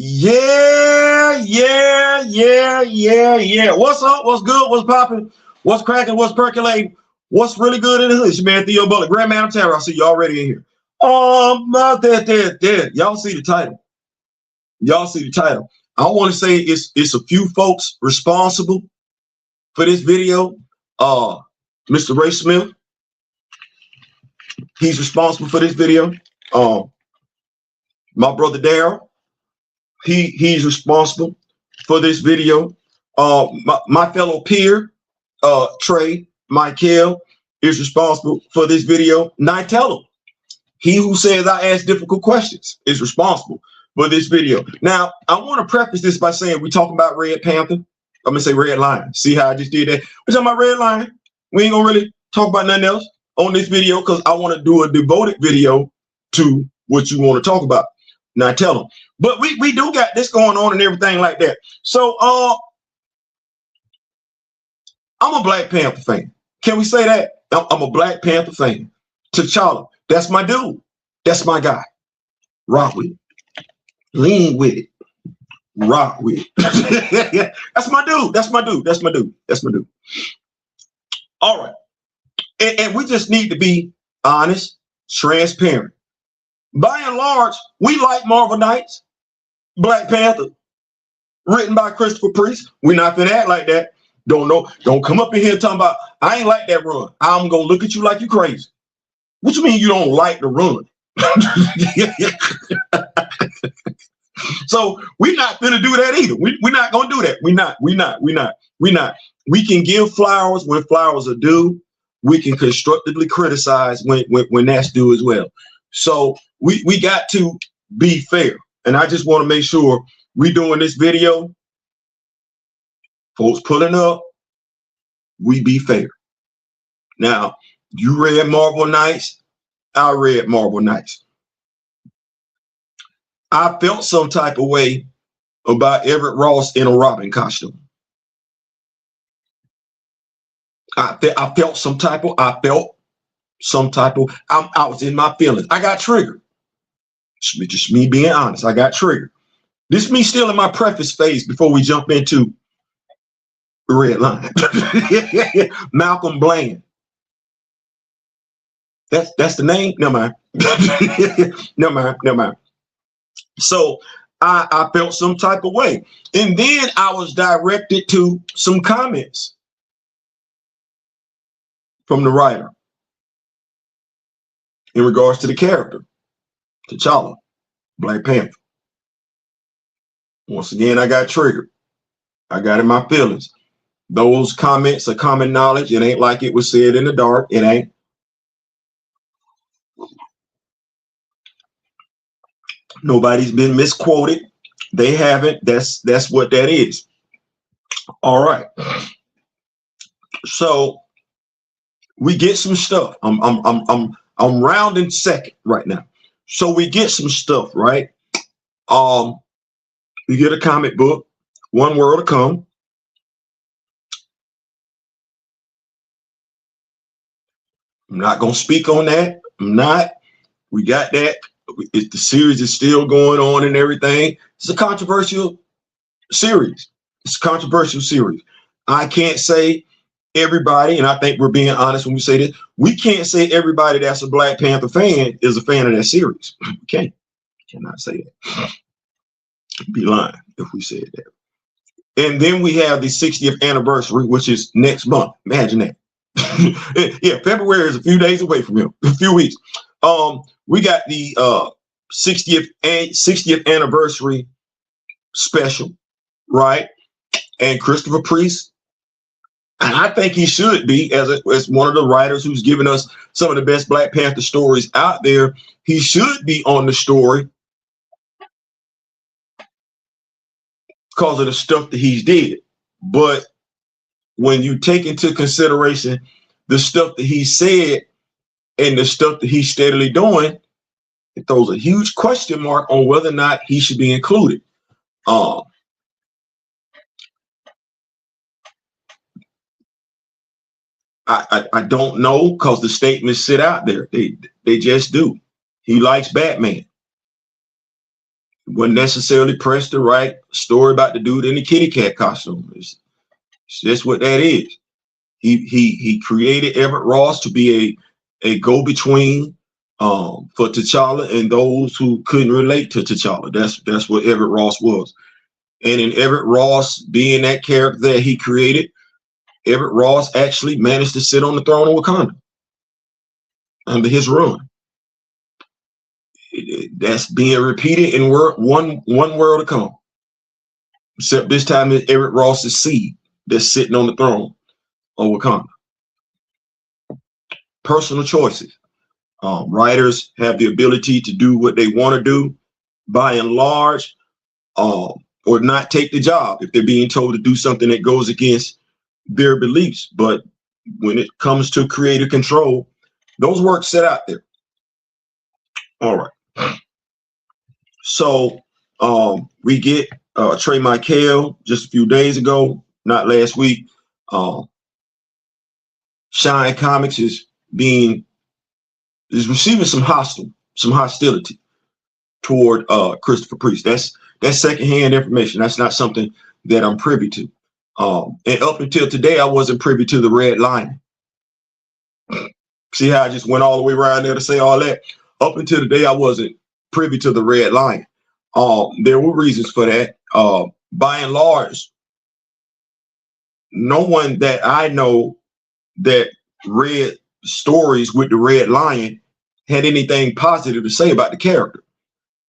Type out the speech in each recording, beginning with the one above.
Yeah. What's up? What's good? What's popping? What's cracking? What's percolating? What's really good in the hood? It's your man Theo Butler, Grand Man Terror. I see you already in here. There. Y'all see the title. I want to say it's a few folks responsible for this video. Mr. Ray Smith, he's responsible for this video. My brother Dora, he's responsible for this video. My fellow peer, Trey Michael, is responsible for this video. Nitello, he who says I ask difficult questions, is responsible for this video. Now, I want to preface this by saying we're talking about Red Panther. I'm gonna say Red Lion. See how I just did that? We're talking about Red Lion. We ain't gonna really talk about nothing else on this video because I want to do a devoted video to what you want to talk about. Now tell them. But we do got this going on and everything like that. So I'm a Black Panther fan. Can we say that? I'm a Black Panther fan. T'Challa, that's my dude. That's my guy. Rock with it. Lean with it. Rock with it. That's my dude. All right. And we just need to be honest, transparent. By and large, we like Marvel Knights, Black Panther, written by Christopher Priest. We're not gonna act like that. Don't come up in here talking about I ain't like that run. I'm gonna look at you like you crazy. What you mean you don't like the run? So we're not gonna do that either. We're not gonna do that. We're not. We can give flowers when flowers are due. We can constructively criticize when that's due as well. So we got to be fair. And I just want to make sure we doing this video, folks pulling up, we be fair. Now, you read Marvel Knights, I read Marvel Knights. I felt some type of way about Everett Ross in a Robin costume. I felt some type of, I was in my feelings. I got triggered. Just me being honest, I got triggered. This is me still in my preface phase before we jump into Red Line. Malcolm Bland. That's the name? Never mind. Never mind. So I felt some type of way. And then I was directed to some comments from the writer in regards to the character, T'Challa, Black Panther. Once again, I got triggered. I got in my feelings. Those comments are common knowledge. It ain't like it was said in the dark. It ain't. Nobody's been misquoted. They haven't. That's what that is. All right. So we get some stuff. I'm rounding second right now. So we get some stuff, right? We get a comic book, One World to Come. I'm not gonna speak on that. I'm not. We got that. The series is still going on and everything. It's a controversial series. I can't say everybody, and I think we're being honest when we say this. We can't say everybody that's a Black Panther fan is a fan of that series. We can't. Cannot say that. Be lying if we said that. And then we have the 60th anniversary, which is next month. Imagine that. Yeah, February is a few days away from him, a few weeks. We got the 60th anniversary special, right? And Christopher Priest, and I think he should be, as one of the writers who's given us some of the best Black Panther stories out there, he should be on the story because of the stuff that he's did. But when you take into consideration the stuff that he said and the stuff that he's steadily doing, it throws a huge question mark on whether or not he should be included. I don't know, because the statements sit out there. They just do. He likes Batman. Wasn't necessarily pressed to write a story about the dude in the kitty cat costume. It's just what that is. He created Everett Ross to be a go-between for T'Challa and those who couldn't relate to T'Challa. That's what Everett Ross was. And in Everett Ross being that character that he created, Everett Ross actually managed to sit on the throne of Wakanda under his run. That's being repeated in one world to come. Except this time it's Everett Ross's seed that's sitting on the throne of Wakanda. Personal choices. Writers have the ability to do what they want to do, by and large, or not take the job if they're being told to do something that goes against their beliefs. But when it comes to creative control, those works set out there. All right. So we get Trey Michael just a few days ago, not last week. Shine Comics is receiving some hostility toward Christopher Priest. That's secondhand information. That's not something that I'm privy to. And up until today, I wasn't privy to the Red Lion. See how I just went all the way around there to say all that? Up until today, I wasn't privy to the Red Lion. There were reasons for that. By and large, no one that I know that read stories with the Red Lion had anything positive to say about the character.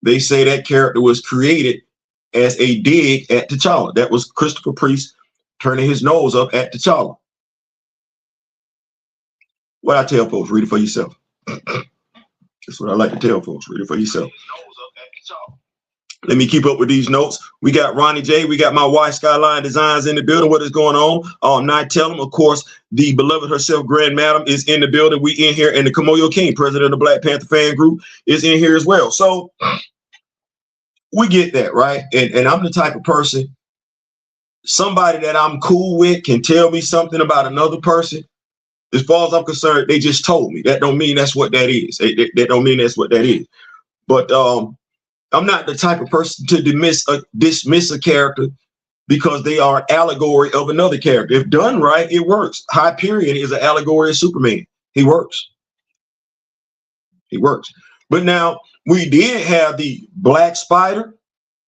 They say that character was created as a dig at T'Challa. That was Christopher Priest turning his nose up at T'Challa. What I tell folks, read it for yourself. That's what I like to tell folks, read it for yourself. Let me keep up with these notes. We got Ronnie J. We got my wife, Skyline Designs, in the building. What is going on? Not tell them, of course, the beloved herself, Grand Madam, is in the building. We in here, and the Kimoyo King, president of the Black Panther Fan Group, is in here as well. So we get that, right? And I'm the type of person, somebody that I'm cool with can tell me something about another person. As far as I'm concerned, they just told me. That don't mean that's what that is. That don't mean that's what that is. But I'm not the type of person to dismiss a character because they are an allegory of another character. If done right, it works. Hyperion is an allegory of Superman. He works. He works. But now we did have the Black Spider,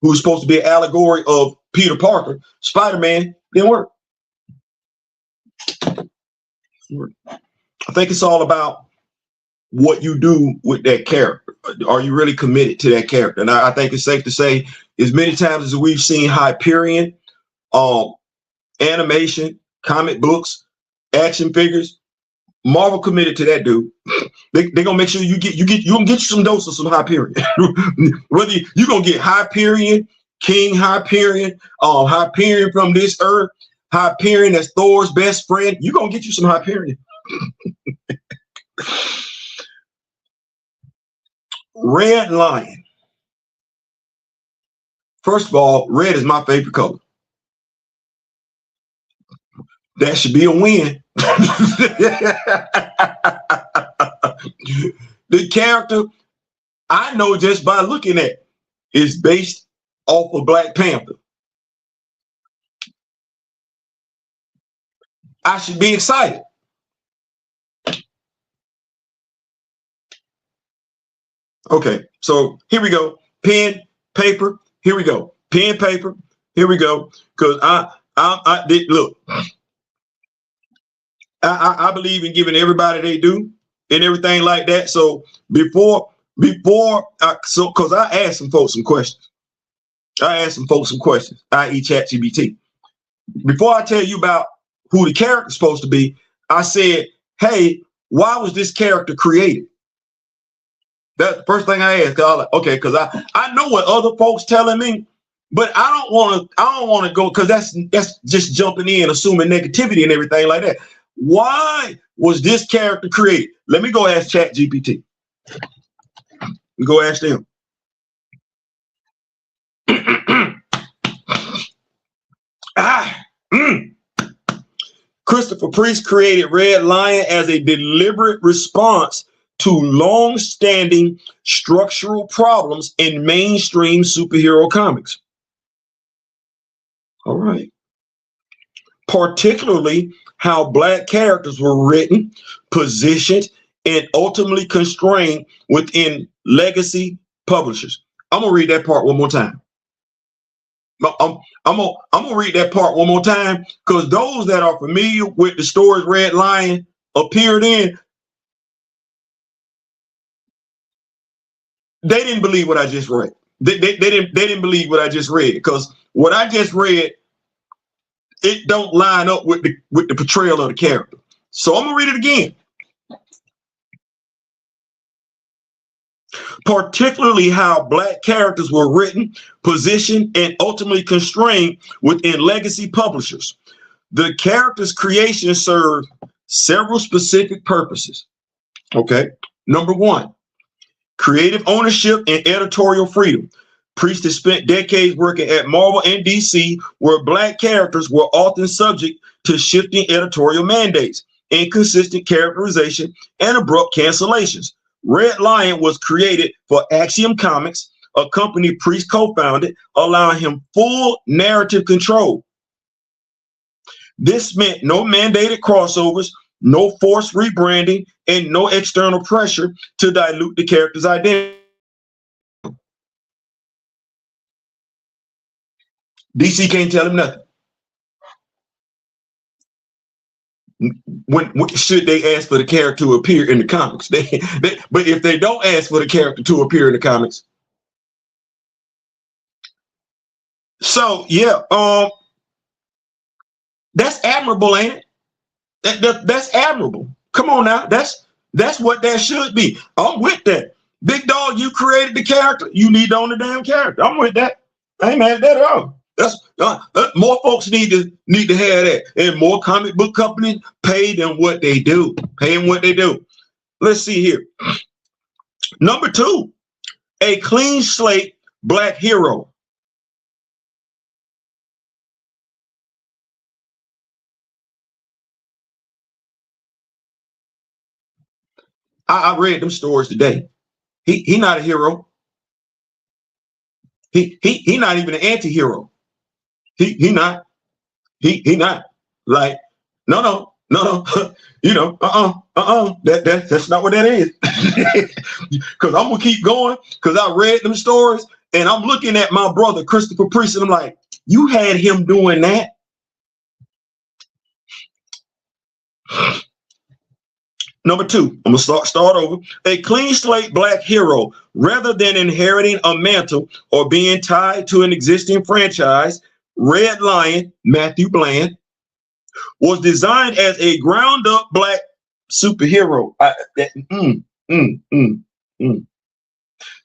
who's supposed to be an allegory of Peter Parker. Spider-Man didn't work. I think it's all about what you do with that character. Are you really committed to that character? And I think it's safe to say, as many times as we've seen Hyperion, animation, comic books, action figures, Marvel committed to that dude. They're gonna make sure you gonna get you some dose of some Hyperion. Whether you're gonna get Hyperion, King Hyperion, Hyperion from this earth, Hyperion that's Thor's best friend, you're gonna get you some Hyperion. Red Lion. First of all, red is my favorite color. That should be a win. The character, I know just by looking at, is based off of Black Panther. I should be excited. Okay, so here we go. Pen, paper, here we go. Pen, paper, here we go. Because I did look. I believe in giving everybody they do and everything like that. So because I asked some folks some questions. I, i.e. ChatGPT. Before I tell you about who the character's supposed to be, I said, hey, why was this character created? That's the first thing I asked. Okay, because I know what other folks telling me, but I don't want to go, because that's just jumping in, assuming negativity and everything like that. Why was this character created? Let me go ask ChatGPT. We go ask them. Christopher Priest created Red Lion as a deliberate response to long-standing structural problems in mainstream superhero comics. All right. Particularly how Black characters were written, positioned, and ultimately constrained within legacy publishers. I'm gonna read that part one more time. I'm gonna read that part one more time because those that are familiar with the stories Red Lion appeared in, they didn't believe what I just read. They didn't believe what I just read because what I just read, it don't line up with the portrayal of the character. So I'm gonna read it again. Particularly how Black characters were written, positioned, and ultimately constrained within legacy publishers. The characters' creation served several specific purposes. Okay. Number one, creative ownership and editorial freedom. Priest has spent decades working at Marvel and DC, where Black characters were often subject to shifting editorial mandates, inconsistent characterization, and abrupt cancellations. Red Lion was created for Axiom Comics, a company Priest co-founded, allowing him full narrative control. This meant no mandated crossovers, no forced rebranding, and no external pressure to dilute the character's identity. DC can't tell him nothing. When should they ask for the character to appear in the comics? But if they don't ask for the character to appear in the comics, so yeah, that's admirable, ain't it? That's admirable. Come on now, that's what that should be. I'm with that. Big dog, you created the character. You need to own the damn character. I'm with that. I ain't mad at that at all. That's more folks need to have that, and more comic book companies pay them what they do. Pay them what they do. Let's see here. Number two, a clean slate Black hero. I read them stories today. He not a hero. He not even an anti-hero. He not. He not. Like, no. You know, that's not what that is. Because I'm gonna keep going because I read them stories and I'm looking at my brother Christopher Priest and I'm like, you had him doing that. Number two, I'm gonna start over. A clean slate Black hero, rather than inheriting a mantle or being tied to an existing franchise, Red Lion, Matthew Bland, was designed as a ground-up Black superhero.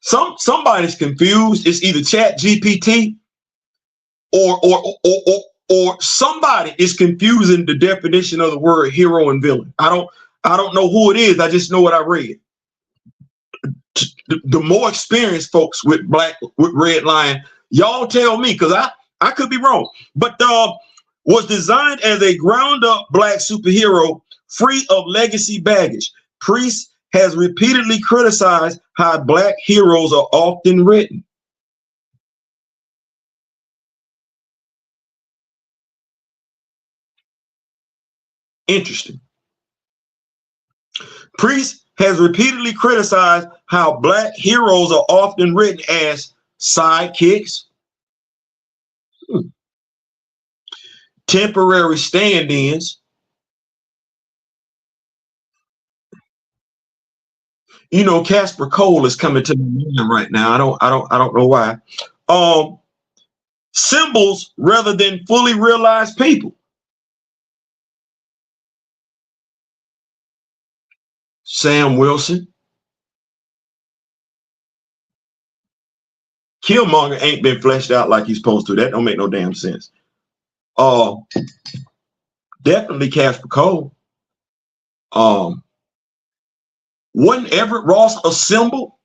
Somebody's confused. It's either Chat GPT or somebody is confusing the definition of the word hero and villain. I don't know who it is. I just know what I read. The more experienced folks with Red Lion, y'all tell me, because I could be wrong. But was designed as a ground-up Black superhero free of legacy baggage. Priest has repeatedly criticized how Black heroes are often written. Interesting. Priest has repeatedly criticized how Black heroes are often written as sidekicks, temporary stand-ins. You know, Casper Cole is coming to my mind right now. I don't know why. Symbols rather than fully realized people. Sam Wilson. Killmonger ain't been fleshed out like he's supposed to. That don't make no damn sense. Definitely Casper Cole. Wasn't Everett Ross a symbol?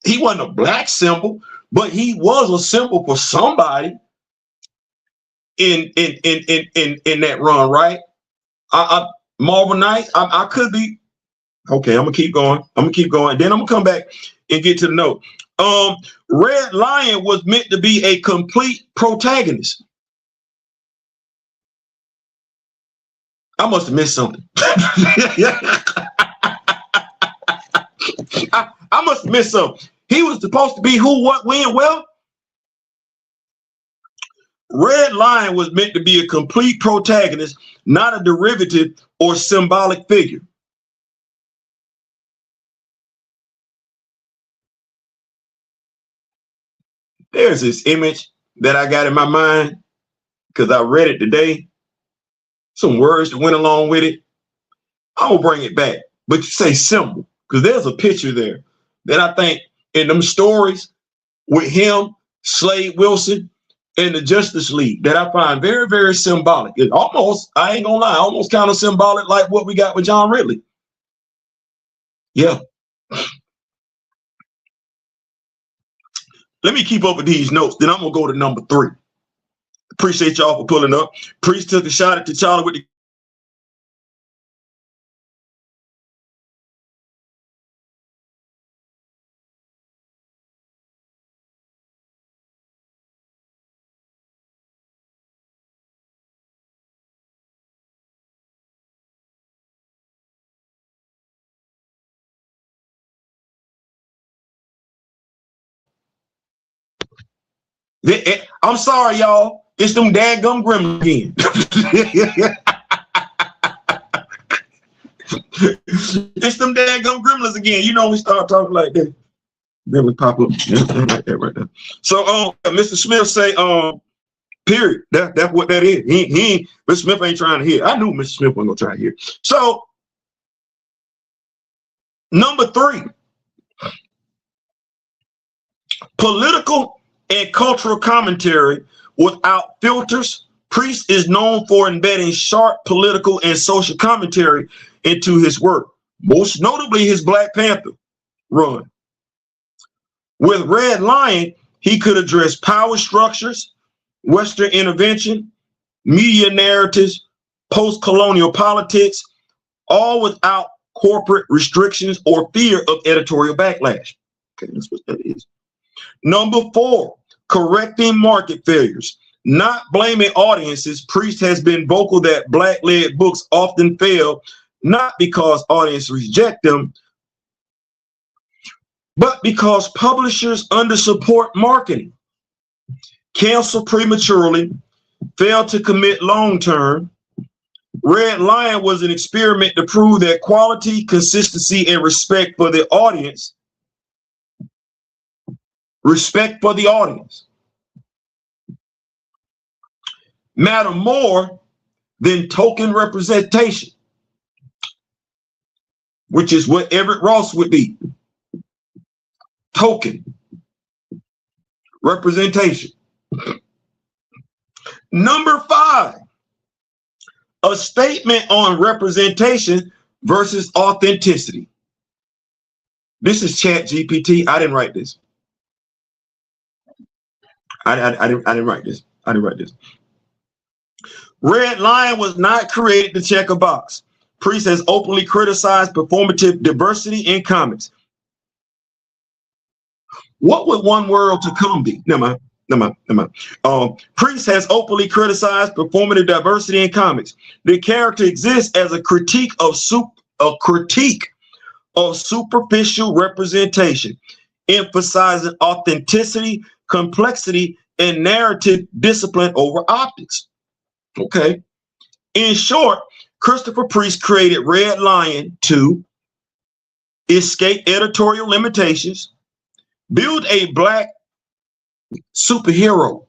He wasn't a Black symbol, but he was a symbol for somebody in that run, right? Marvel Knights. I could be Okay, I'm gonna keep going. Then I'm gonna come back and get to the note. Red Lion was meant to be a complete protagonist. I must have missed something. I must have missed something. He was supposed to be who, what, when, well. Red Lion was meant to be a complete protagonist, not a derivative or symbolic figure. There's this image that I got in my mind because I read it today. Some words that went along with it. I'm gonna bring it back, but you say symbol because there's a picture there that I think in them stories with him, Slade Wilson, and the Justice League that I find very, very symbolic. It almost, I ain't gonna lie, almost kind of symbolic like what we got with John Ridley. Yeah. Let me keep up with these notes. Then I'm gonna go to number 3. Appreciate y'all for pulling up. Priest took a shot at T'Challa with the I'm sorry, y'all. It's them dadgum gremlins again. It's them dadgum gremlins again. You know we start talking like that. Then we pop up like that right there. So Mr. Smith say, period. That's what that is. He Mr. Smith ain't trying to hear. I knew Mr. Smith wasn't gonna try to hear. So number 3, political and cultural commentary without filters. Priest is known for embedding sharp political and social commentary into his work, most notably his Black Panther run. With Red Lion, he could address power structures, Western intervention, media narratives, post-colonial politics, all without corporate restrictions or fear of editorial backlash. Okay, that's what that is. Number 4, correcting market failures, not blaming audiences. Priest has been vocal that Black-led books often fail, not because audiences reject them, but because publishers undersupport marketing, cancel prematurely, fail to commit long-term. Red Lion was an experiment to prove that quality, consistency, and respect for the audience matter more than token representation, which is what Everett Ross would be. Token representation. Number 5, a statement on representation versus authenticity. This is Chat GPT. I didn't write this. I didn't write this. I didn't write this. Red Lion was not created to check a box. Priest has openly criticized performative diversity in comics. What would one world to come be? Never mind. Priest has openly criticized performative diversity in comics. The character exists as a critique of superficial representation, emphasizing authenticity, complexity, and narrative discipline over optics. Okay. In short, Christopher Priest created Red Lion to escape editorial limitations, build a Black superhero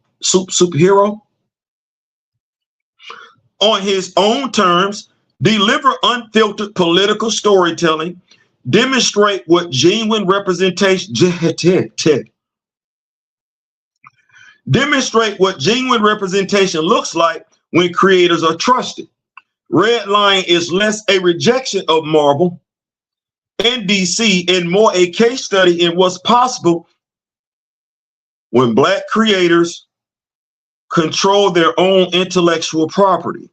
on his own terms, deliver unfiltered political storytelling, demonstrate what genuine representation looks like when creators are trusted. Red Lion is less a rejection of Marvel and DC and more a case study in what's possible when Black creators control their own intellectual property.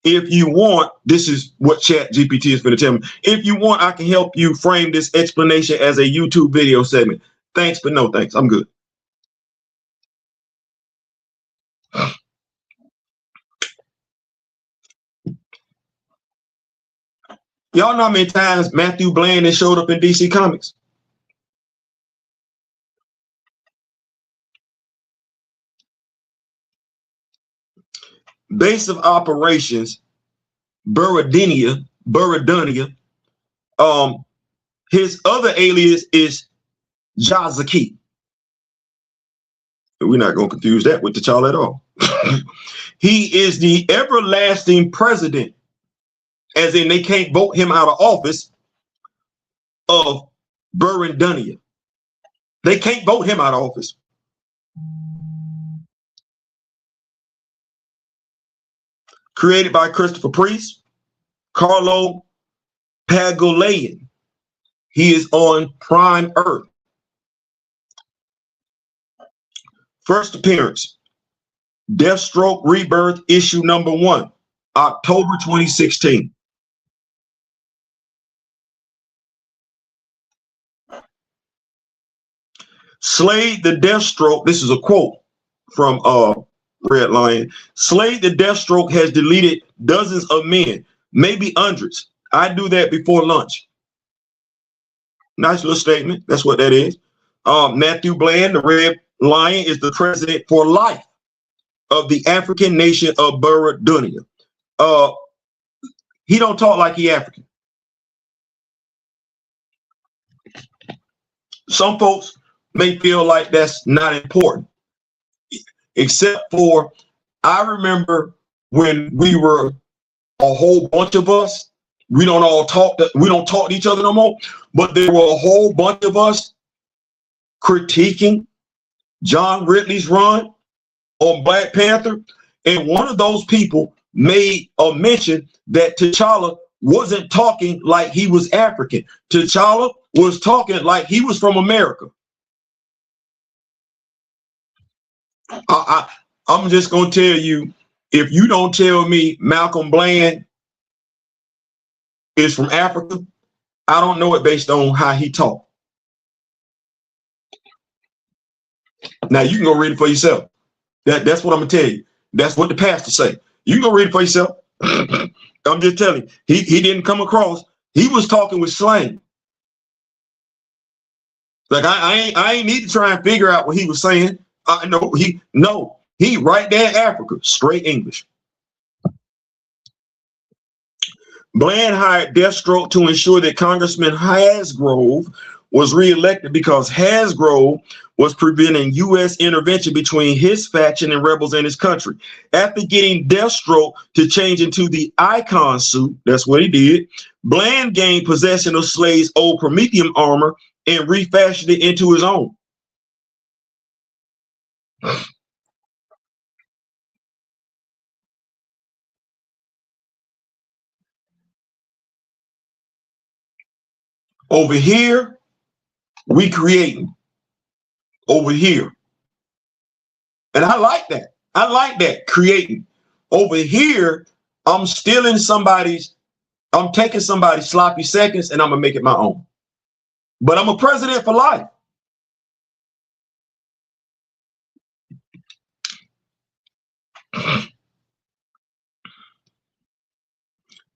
If you want, this is what Chat GPT is going to tell me. If you want, I can help you frame this explanation as a YouTube video segment. Thanks, but no thanks. I'm good. Y'all know how many times Matthew Bland has showed up in DC Comics? Base of operations, Burradunia. His other alias is Jazaki. We're not going to confuse that with T'Challa at all. He is the everlasting president, as in they can't vote him out of office, of Burradunia. They can't vote him out of office. Created by Christopher Priest, Carlo Pagulayan. He is on Prime Earth. First appearance, Deathstroke Rebirth, issue number 1, October 2016. Slade the Deathstroke, this is a quote from Red Lion. Slade the Deathstroke has deleted dozens of men, maybe hundreds. I do that before lunch. Nice little statement. That's what that is. Matthew Bland, the Red Lion, is the president for life of the African nation of Burradunia. He don't talk like he African. Some folks may feel like that's not important, except for I remember when we were a whole bunch of us. We don't talk to each other no more, but there were a whole bunch of us critiquing John Ridley's run on Black Panther, and one of those people made a mention that T'Challa wasn't talking like he was African. T'Challa was talking like he was from America. I'm just going to tell you, if you don't tell me Malcolm Bland is from Africa, I don't know it based on how he talked. Now you can go read it for yourself. That's what I'm gonna tell you. That's what the pastor say. You can go read it for yourself. I'm just telling you, he didn't come across. He was talking with slang. Like I ain't need to try and figure out what he was saying. He right there in Africa, straight English. Bland hired Deathstroke to ensure that Congressman Hasgrove was reelected because Hasgrove was preventing U.S. intervention between his faction and rebels in his country. After getting Deathstroke to change into the Icon suit, that's what he did, Bland gained possession of Slade's old Prometheum armor and refashioned it into his own. Over here, we creating. Over here. And I like that. I like that, creating. Over here, I'm taking somebody's sloppy seconds and I'm gonna make it my own. But I'm a president for life.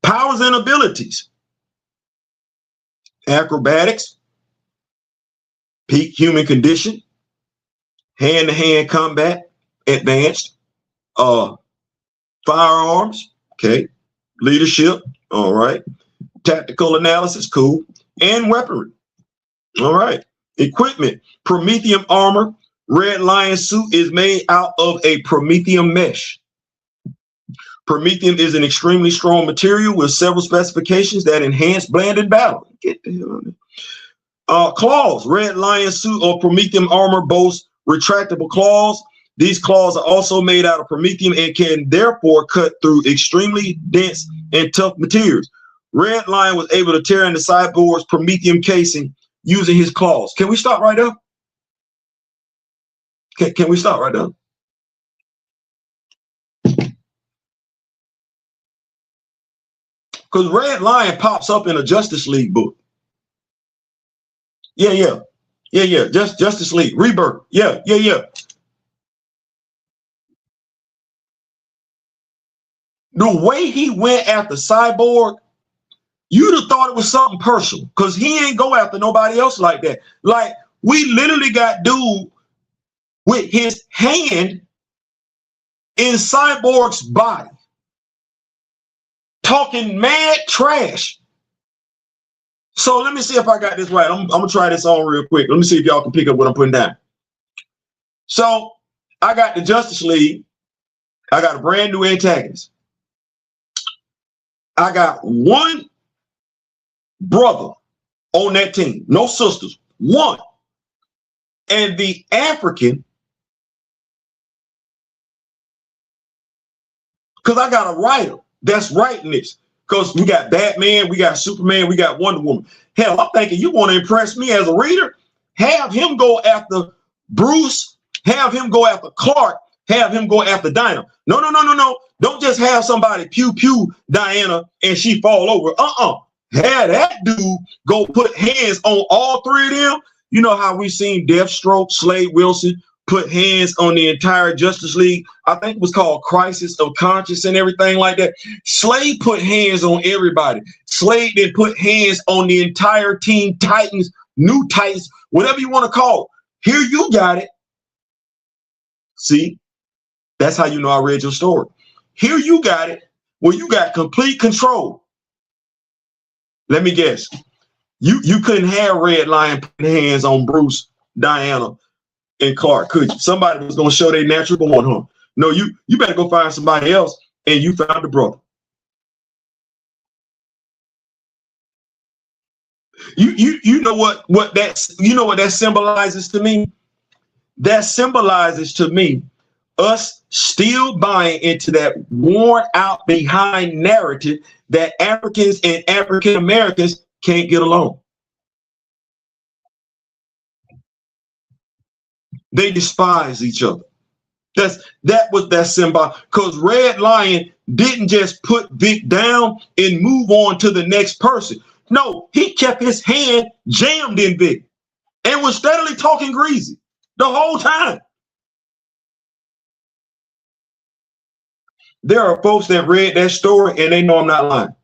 Powers and abilities. Acrobatics, peak human condition, hand-to-hand combat, advanced, firearms, okay, leadership, all right, tactical analysis, cool, and weaponry, all right. Equipment, Prometheum armor, Red Lion suit is made out of a Prometheum mesh. Prometheum is an extremely strong material with several specifications that enhance Bland in battle. Get the hell out of there. Claws, Red Lion suit or Prometheum armor boasts retractable claws. These claws are also made out of Prometheum and can therefore cut through extremely dense and tough materials. Red Lion was able to tear into Cyborg's Prometheum casing using his claws. Can we stop right there? Can we stop right there? Because Red Lion pops up in a Justice League book. Yeah. Justice League, Rebirth. Yeah. The way he went after Cyborg, you'd have thought it was something personal, because he ain't go after nobody else like that. Like, we literally got dude with his hand in Cyborg's body, talking mad trash. So let me see if I got this right. I'm gonna try this on real quick. Let me see if y'all can pick up what I'm putting down. So I got the Justice League. I got a brand new antagonist. I got one brother on that team, no sisters, one. And the African, because I got a writer that's writing this, because we got Batman, we got Superman, we got Wonder Woman. Hell, I'm thinking you want to impress me as a reader, have him go after Bruce, have him go after Clark, have him go after Dinah. No. Don't just have somebody pew Diana and she fall over. Have that dude go put hands on all three of them. You know how we seen Deathstroke, Slade Wilson put hands on the entire Justice League. I think it was called Crisis of Conscience and everything like that. Slade put hands on everybody. Slade then put hands on the entire Teen Titans, New Titans, whatever you want to call it. Here you got it. See, that's how you know I read your story. Here you got it, where you got complete control. Let me guess. You couldn't have Red Lion putting hands on Bruce, Diana, and Clark, could you? Somebody was going to show their natural born, huh? No, you better go find somebody else, and you found the brother. You know what that symbolizes to me? That symbolizes to me us still buying into that worn out behind narrative that Africans and African Americans can't get along. They despise each other. That was that symbol, because Red Lion didn't just put Vic down and move on to the next person. No, he kept his hand jammed in Vic and was steadily talking greasy the whole time. There are folks that read that story and they know I'm not lying.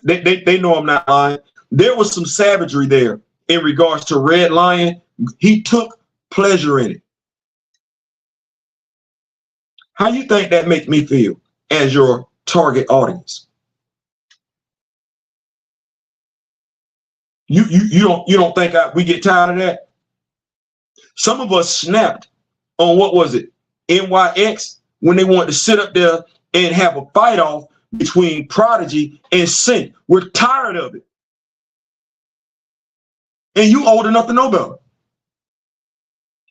They know I'm not lying. There was some savagery there in regards to Red Lion. He took pleasure in it. How you think that makes me feel as your target audience? You don't think we get tired of that? Some of us snapped on, what was it, NYX, when they wanted to sit up there and have a fight off between Prodigy and Sync. We're tired of it. And you old enough to know better.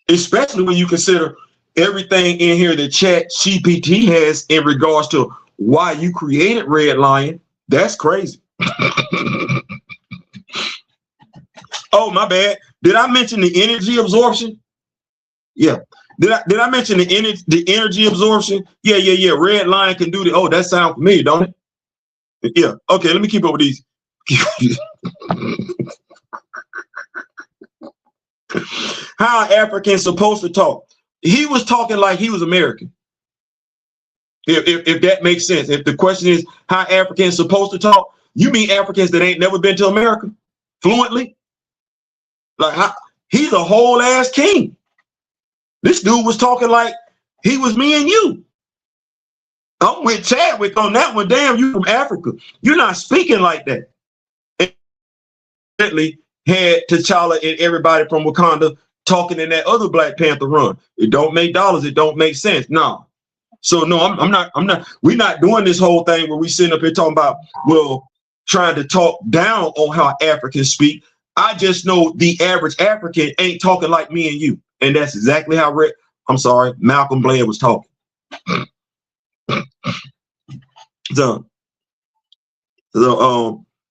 Especially when you consider everything in here that Chat GPT has in regards to why you created Red Lion. That's crazy. Oh, my bad. Did I mention the energy absorption? Yeah. Did I mention the energy absorption? Yeah. Red Lion can do that. Oh, that sounds familiar, don't it? Yeah. Okay, let me keep up with these. How are Africans supposed to talk? He was talking like he was American. If that makes sense. If the question is how Africans supposed to talk, you mean Africans that ain't never been to America fluently? Like, he's a whole ass king. This dude was talking like he was me and you. I'm with Chadwick on that one. Damn, you from Africa. You're not speaking like that. And had T'Challa and everybody from Wakanda talking in that other Black Panther run. It don't make dollars. It don't make sense. No. So no, I'm not. We're not doing this whole thing where we sitting up here talking about, well, trying to talk down on how Africans speak. I just know the average African ain't talking like me and you. And that's exactly how Malcolm Blair was talking. So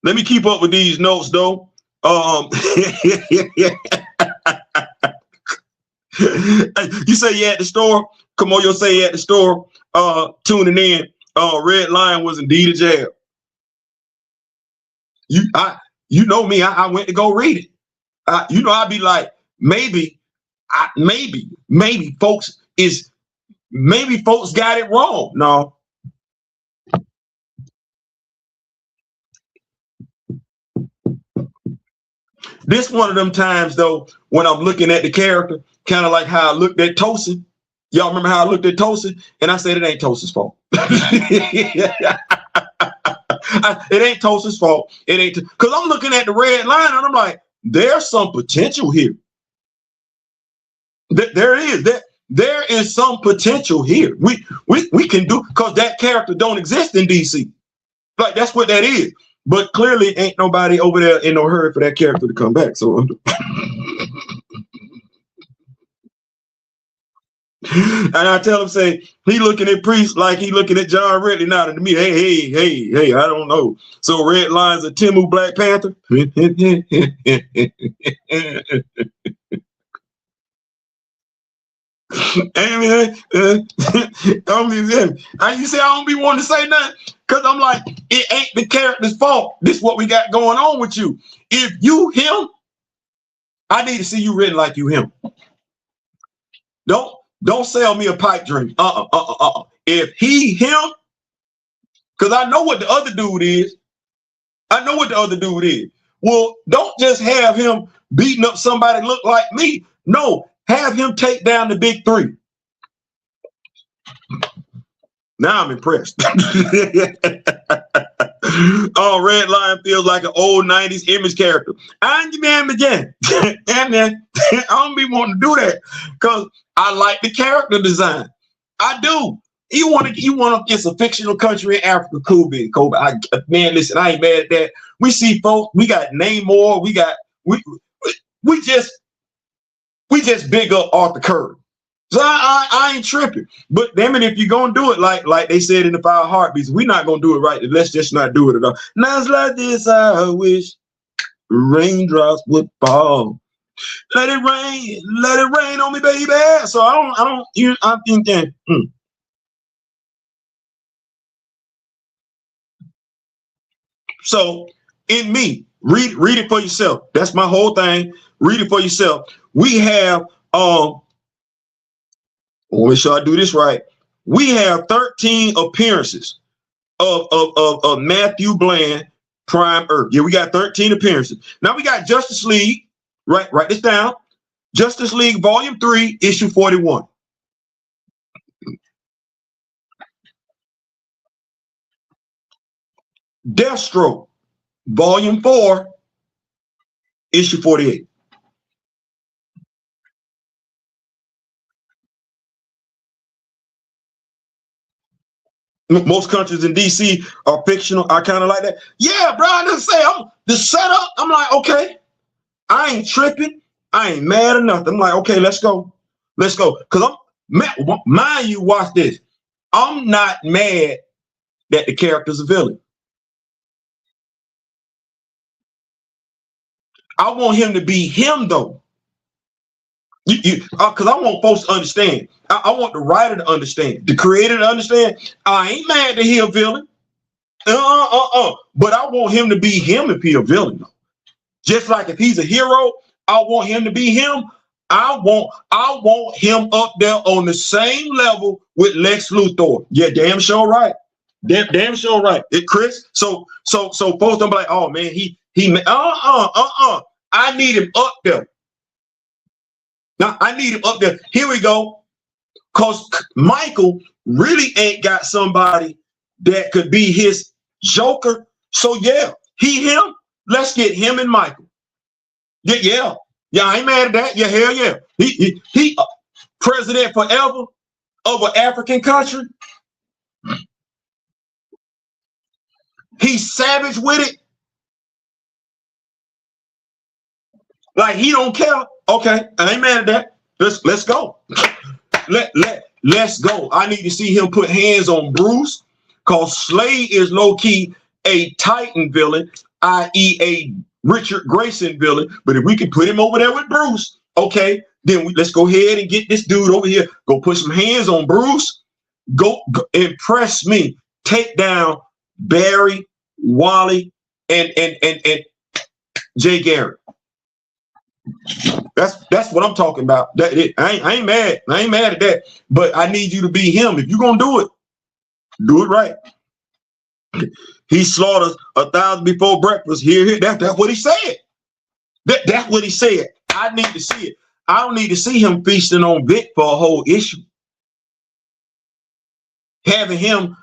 let me keep up with these notes though. You say you at the store? Kimoyo say you at the store, tuning in. Red Lion was indeed a jab. You know me. I went to go read it. You know, I'd be like, maybe folks got it wrong. No. This one of them times though, when I'm looking at the character, kind of like how I looked at Tosin. Y'all remember how I looked at Tosin? And I said, it ain't Tosin's fault. It ain't Tosin's fault. It ain't, because I'm looking at the Red Line and I'm like, there's some potential here. There is some potential here. We can do, because that character don't exist in DC. Like, that's what that is. But clearly ain't nobody over there in no hurry for that character to come back. So and I tell him, say, he looking at Priest like he looking at John Ridley now to me. Hey, I don't know. So Red Line's a Timu Black Panther. You say I don't be wanting to say nothing because I'm like, it ain't the character's fault. This is what we got going on with you. If you him, I need to see you written like you him. Don't sell me a pipe dream. If he him, because I know what the other dude is. Well, don't just have him beating up somebody look like me. No, have him take down the big three. Now I'm impressed. Oh, Red Lion feels like an old 90s image character. I don't be wanting to do that because I like the character design. I do. You want to it's a fictional country in Africa, cool, man. Man, listen, I ain't mad at that. We see folks, we got Namor, we just big up Arthur Curry. So I ain't tripping. But damn it, if you're gonna do it like they said in the 5 Heartbeats, we're not gonna do it right. Let's just not do it at all. Nights like this, I wish raindrops would fall. Let it rain on me, baby. So I'm thinking. So in me, read it for yourself. That's my whole thing. Read it for yourself. We have make sure I do this right. We have 13 appearances of Matthew Bland, Prime Earth. Yeah, we got 13 appearances. Now we got Justice League. Right, write this down. Justice League Volume 3, Issue 41. Deathstroke, Volume 4, Issue 48. Most countries in DC are fictional. I kind of like that. Yeah, bro, I didn't say the setup. I'm like, okay, I ain't tripping. I ain't mad or nothing. I'm like, okay, let's go. Because mind you, watch this. I'm not mad that the character's a villain. I want him to be him though. Because I want folks to understand. I want the writer to understand, the creator to understand. I ain't mad that he a villain. But I want him to be him if he a villain though. Just like if he's a hero, I want him to be him. I want him up there on the same level with Lex Luthor. Yeah, damn sure right. Damn sure right. Chris. So folks don't be like, oh man, he I need him up there. Now I need him up there. Here we go. Cause Michael really ain't got somebody that could be his Joker. So yeah, him. Let's get him and Michael. Yeah, I ain't mad at that. Yeah, hell yeah. He president forever of an African country. He's savage with it. Like he don't care. Okay, I ain't mad at that. Let's go. Let's go. I need to see him put hands on Bruce, cause Slade is low key a Titan villain, i.e. a Richard Grayson villain. But if we can put him over there with Bruce, okay, then let's go ahead and get this dude over here. Go put some hands on Bruce. Go impress me. take down Barry, Wally, and Jay Garrett. That's what I'm talking about. I ain't mad. I ain't mad at that. But I need you to be him. If you're gonna do it right. He slaughters 1,000 before breakfast. Here. That's what he said. That's what he said. I need to see it. I don't need to see him feasting on Vic for a whole issue. Having him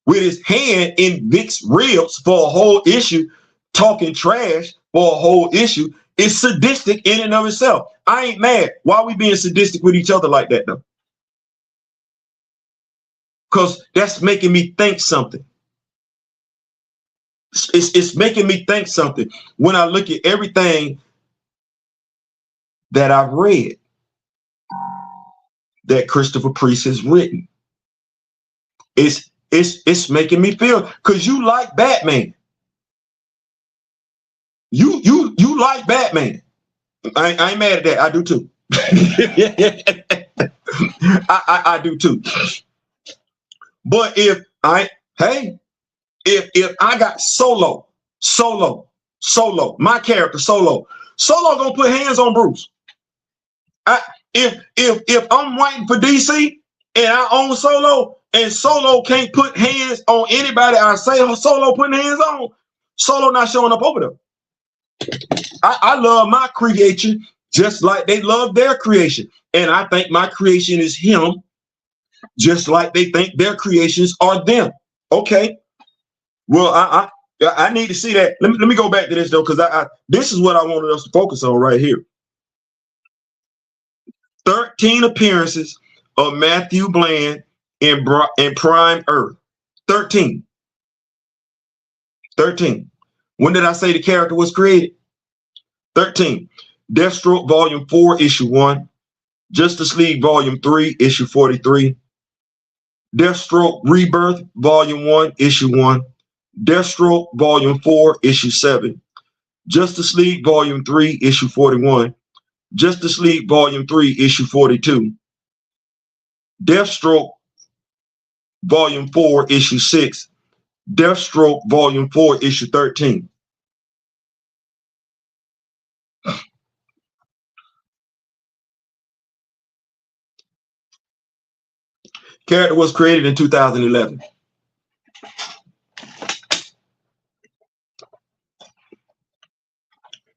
with his hand in Vic's ribs for a whole issue, talking trash for a whole issue, is sadistic in and of itself. I ain't mad. Why are we being sadistic with each other like that, though? Because that's making me think something. It's making me think something when I look at everything that I've read that Christopher Priest has written. It's making me feel, because you like Batman. You like Batman. I ain't mad at that. I do too. I do too. But if I got Solo, my character Solo gonna put hands on Bruce. If I'm writing for DC and I own Solo and Solo can't put hands on anybody I say Solo putting hands on, Solo not showing up over there. I love my creation just like they love their creation. And I think my creation is him just like they think their creations are them. Okay. Well, I need to see that. Let me go back to this though, because this is what I wanted us to focus on right here. 13 appearances of Matthew Bland in Prime Earth. 13. When did I say the character was created? 13. Deathstroke Volume 4, Issue 1. Justice League Volume 3, Issue 43. Deathstroke Rebirth Volume 1, Issue 1. Deathstroke Volume 4, Issue 7. Justice League Volume 3, Issue 41. Justice League Volume 3, Issue 42. Deathstroke Volume 4, Issue 6. Deathstroke Volume 4, Issue 13. Character was created in 2011.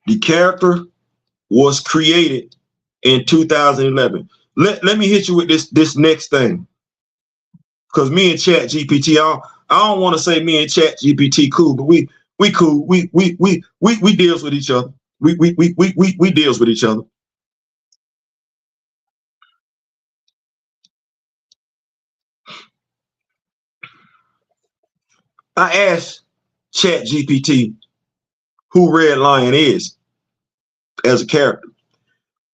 The character was created in 2011. Let me hit you with this next thing. Because me and Chat GPT, I don't want to say me and Chat GPT cool, but we cool. We deals with each other. We deals with each other. I asked Chat GPT who Red Lion is as a character.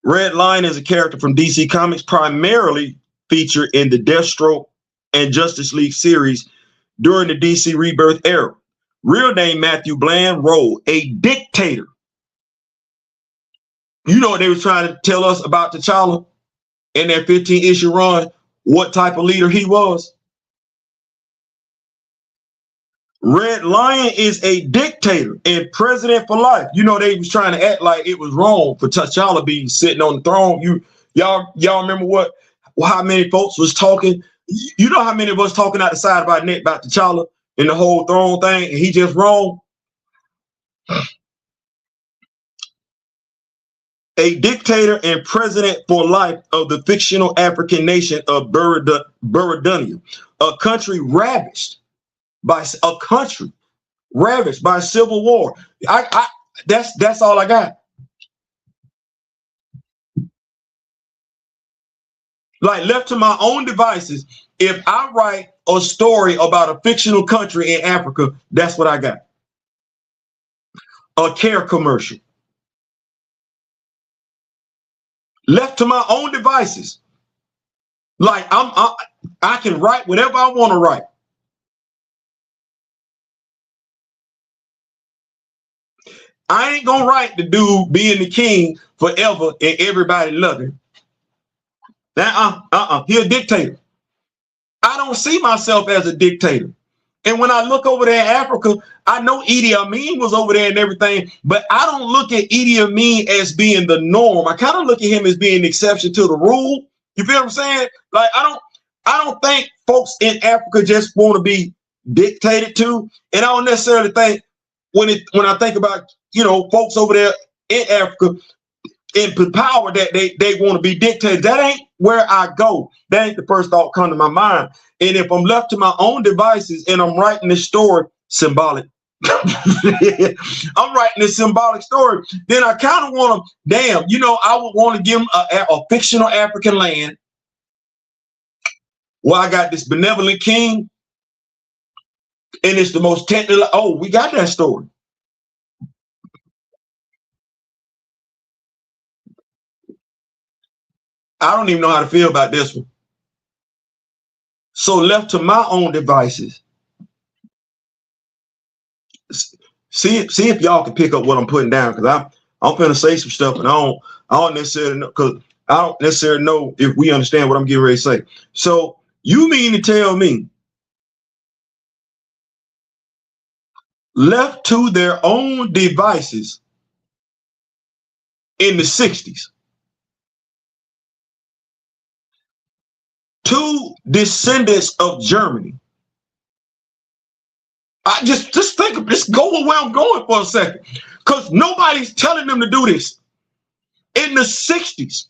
Red Lion is a character from DC Comics, primarily featured in the Deathstroke and Justice League series during the DC Rebirth era. Real name Matthew Bland, role a dictator. You know what they were trying to tell us about T'Challa in that 15-issue run, what type of leader he was? Red Lion is a dictator and president for life. You know, they was trying to act like it was wrong for T'Challa being sitting on the throne. Y'all remember how many folks was talking? You know how many of us talking out the side of our neck about T'Challa and the whole throne thing, and he just wrong? A dictator and president for life of the fictional African nation of Burundania, a country ravaged by civil war. That's all I got. Like, left to my own devices, if I write a story about a fictional country in Africa, that's what I got. A care commercial. Left to my own devices. Like, I can write whatever I want to write. I ain't gonna write the dude being the king forever and everybody loving him. He a dictator. I don't see myself as a dictator. And when I look over there in Africa, I know Idi Amin was over there and everything, but I don't look at Idi Amin as being the norm. I kind of look at him as being the exception to the rule. You feel what I'm saying? Like I don't think folks in Africa just want to be dictated to. And I don't necessarily think when I think about, you know, folks over there in Africa in power that they want to be dictated. That ain't where I go. That ain't the first thought come to my mind. And if I'm left to my own devices and I'm writing this story, symbolic. I'm writing this symbolic story, then I kind of want to, damn, you know, I would want to give them a fictional African land where I got this benevolent king, and it's the most technical. Oh, we got that story. I don't even know how to feel about this one. So left to my own devices, see if y'all can pick up what I'm putting down, because I'm gonna say some stuff, and I don't necessarily know, because I don't necessarily know if we understand what I'm getting ready to say. So you mean to tell me, left to their own devices in the 60s, two descendants of Germany. I just think of this, go where I'm going for a second, because nobody's telling them to do this. In the 60s,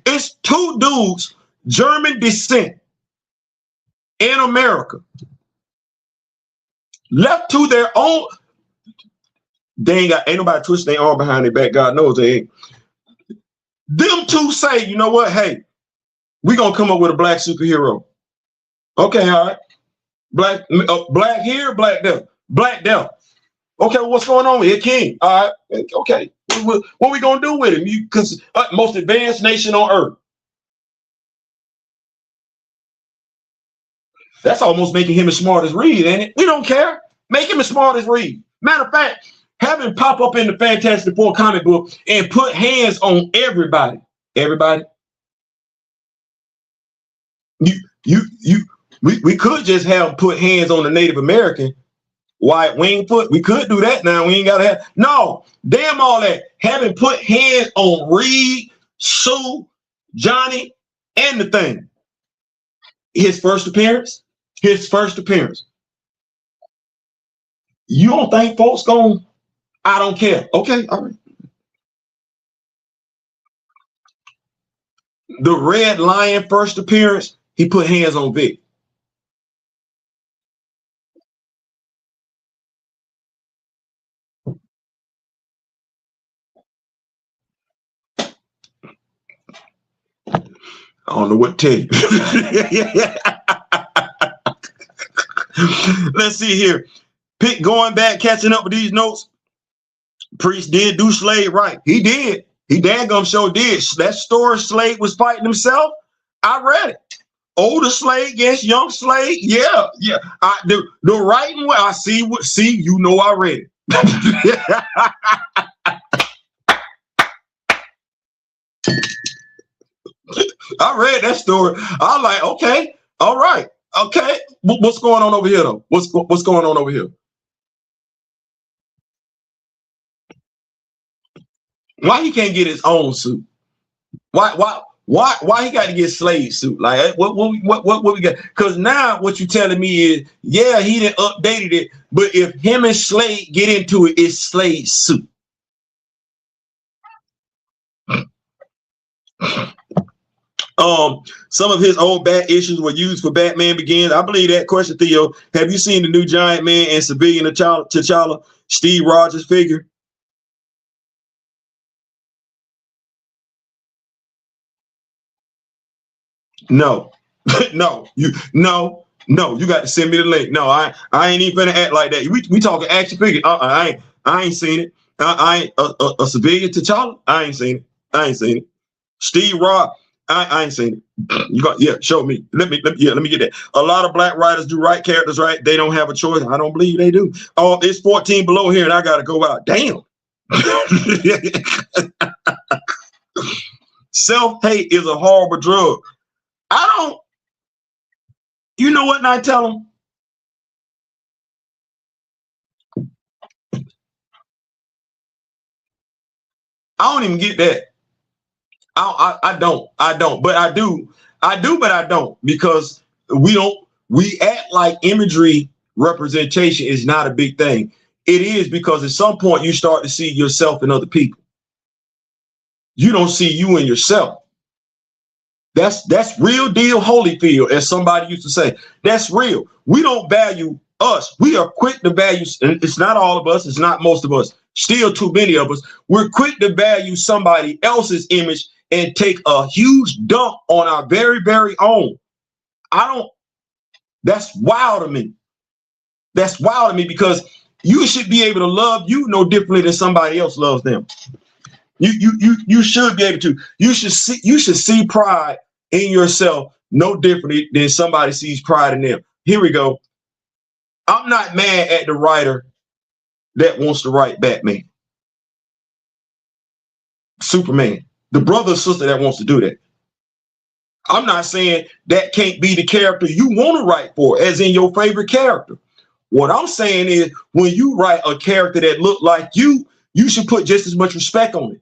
it's two dudes, German descent, in America, left to their own. They ain't nobody twisting their arm behind their back. God knows they ain't. Them two say, you know what? Hey, we're gonna come up with a black superhero. Okay, all right. Black here, black there, black there. Okay, well, what's going on here, King? All right, okay. What we gonna do with him? Because most advanced nation on earth. That's almost making him as smart as Reed, ain't it? We don't care. Make him as smart as Reed. Matter of fact, have him pop up in the Fantastic Four comic book and put hands on everybody. Everybody. We could just have put hands on the Native American White Wingfoot. We could do that now. We ain't gotta have no, damn all that. Have him put hands on Reed, Sue, Johnny, and the thing. His first appearance. His first appearance. You don't think folks gonna? I don't care. Okay, all right. The Red Lion first appearance, he put hands on Vic. I don't know what to tell you. Let's see here. Pick going back, catching up with these notes. Priest did do Slade right. He did. He daggum sure did. That story Slade was fighting himself. I read it. Older Slade against young Slade. Yeah, yeah. The writing. I see. See, you know, I read it. I read that story. I'm like, okay, all right, okay. What's going on over here, though? What's going on over here? Why he can't get his own suit? Why he got to get Slade's suit? Like what we got? Because now what you telling me is, yeah, he didn't updated it, but if him and Slade get into it, it's Slade's suit. Some of his old bat issues were used for Batman Begins. I believe that. Question, Theo. Have you seen the new Giant Man and Civilian T'Challa, Steve Rogers figure? No. No. You got to send me the link. No, I ain't even gonna act like that. We talking action figure. I ain't seen it. I ain't a Civilian T'Challa. I ain't seen it. Steve Rogers. I ain't seen it. You got, yeah, show me. Let me get that. A lot of black writers do write characters right. They don't have a choice. I don't believe they do. Oh, it's 14 below here, and I gotta go out. Damn. Self-hate is a horrible drug. I You know what? And I tell them, I don't even get that. I don't, but I do, but I don't, because we act like imagery representation is not a big thing. It is, because at some point you start to see yourself in other people. You don't see you in yourself. That's real deal Holyfield, as somebody used to say. That's real. We don't value us. We are quick to value, and it's not all of us, it's not most of us, still too many of us. We're quick to value somebody else's image and take a huge dump on our very, very own. That's wild to me. That's wild to me, because you should be able to love you no differently than somebody else loves them. You should be able to. You should see pride in yourself no differently than somebody sees pride in them. Here we go. I'm not mad at the writer that wants to write Batman, Superman, the brother or sister that wants to do that. I'm not saying that can't be the character you want to write for, as in your favorite character. What I'm saying is, when you write a character that look like you should put just as much respect on it.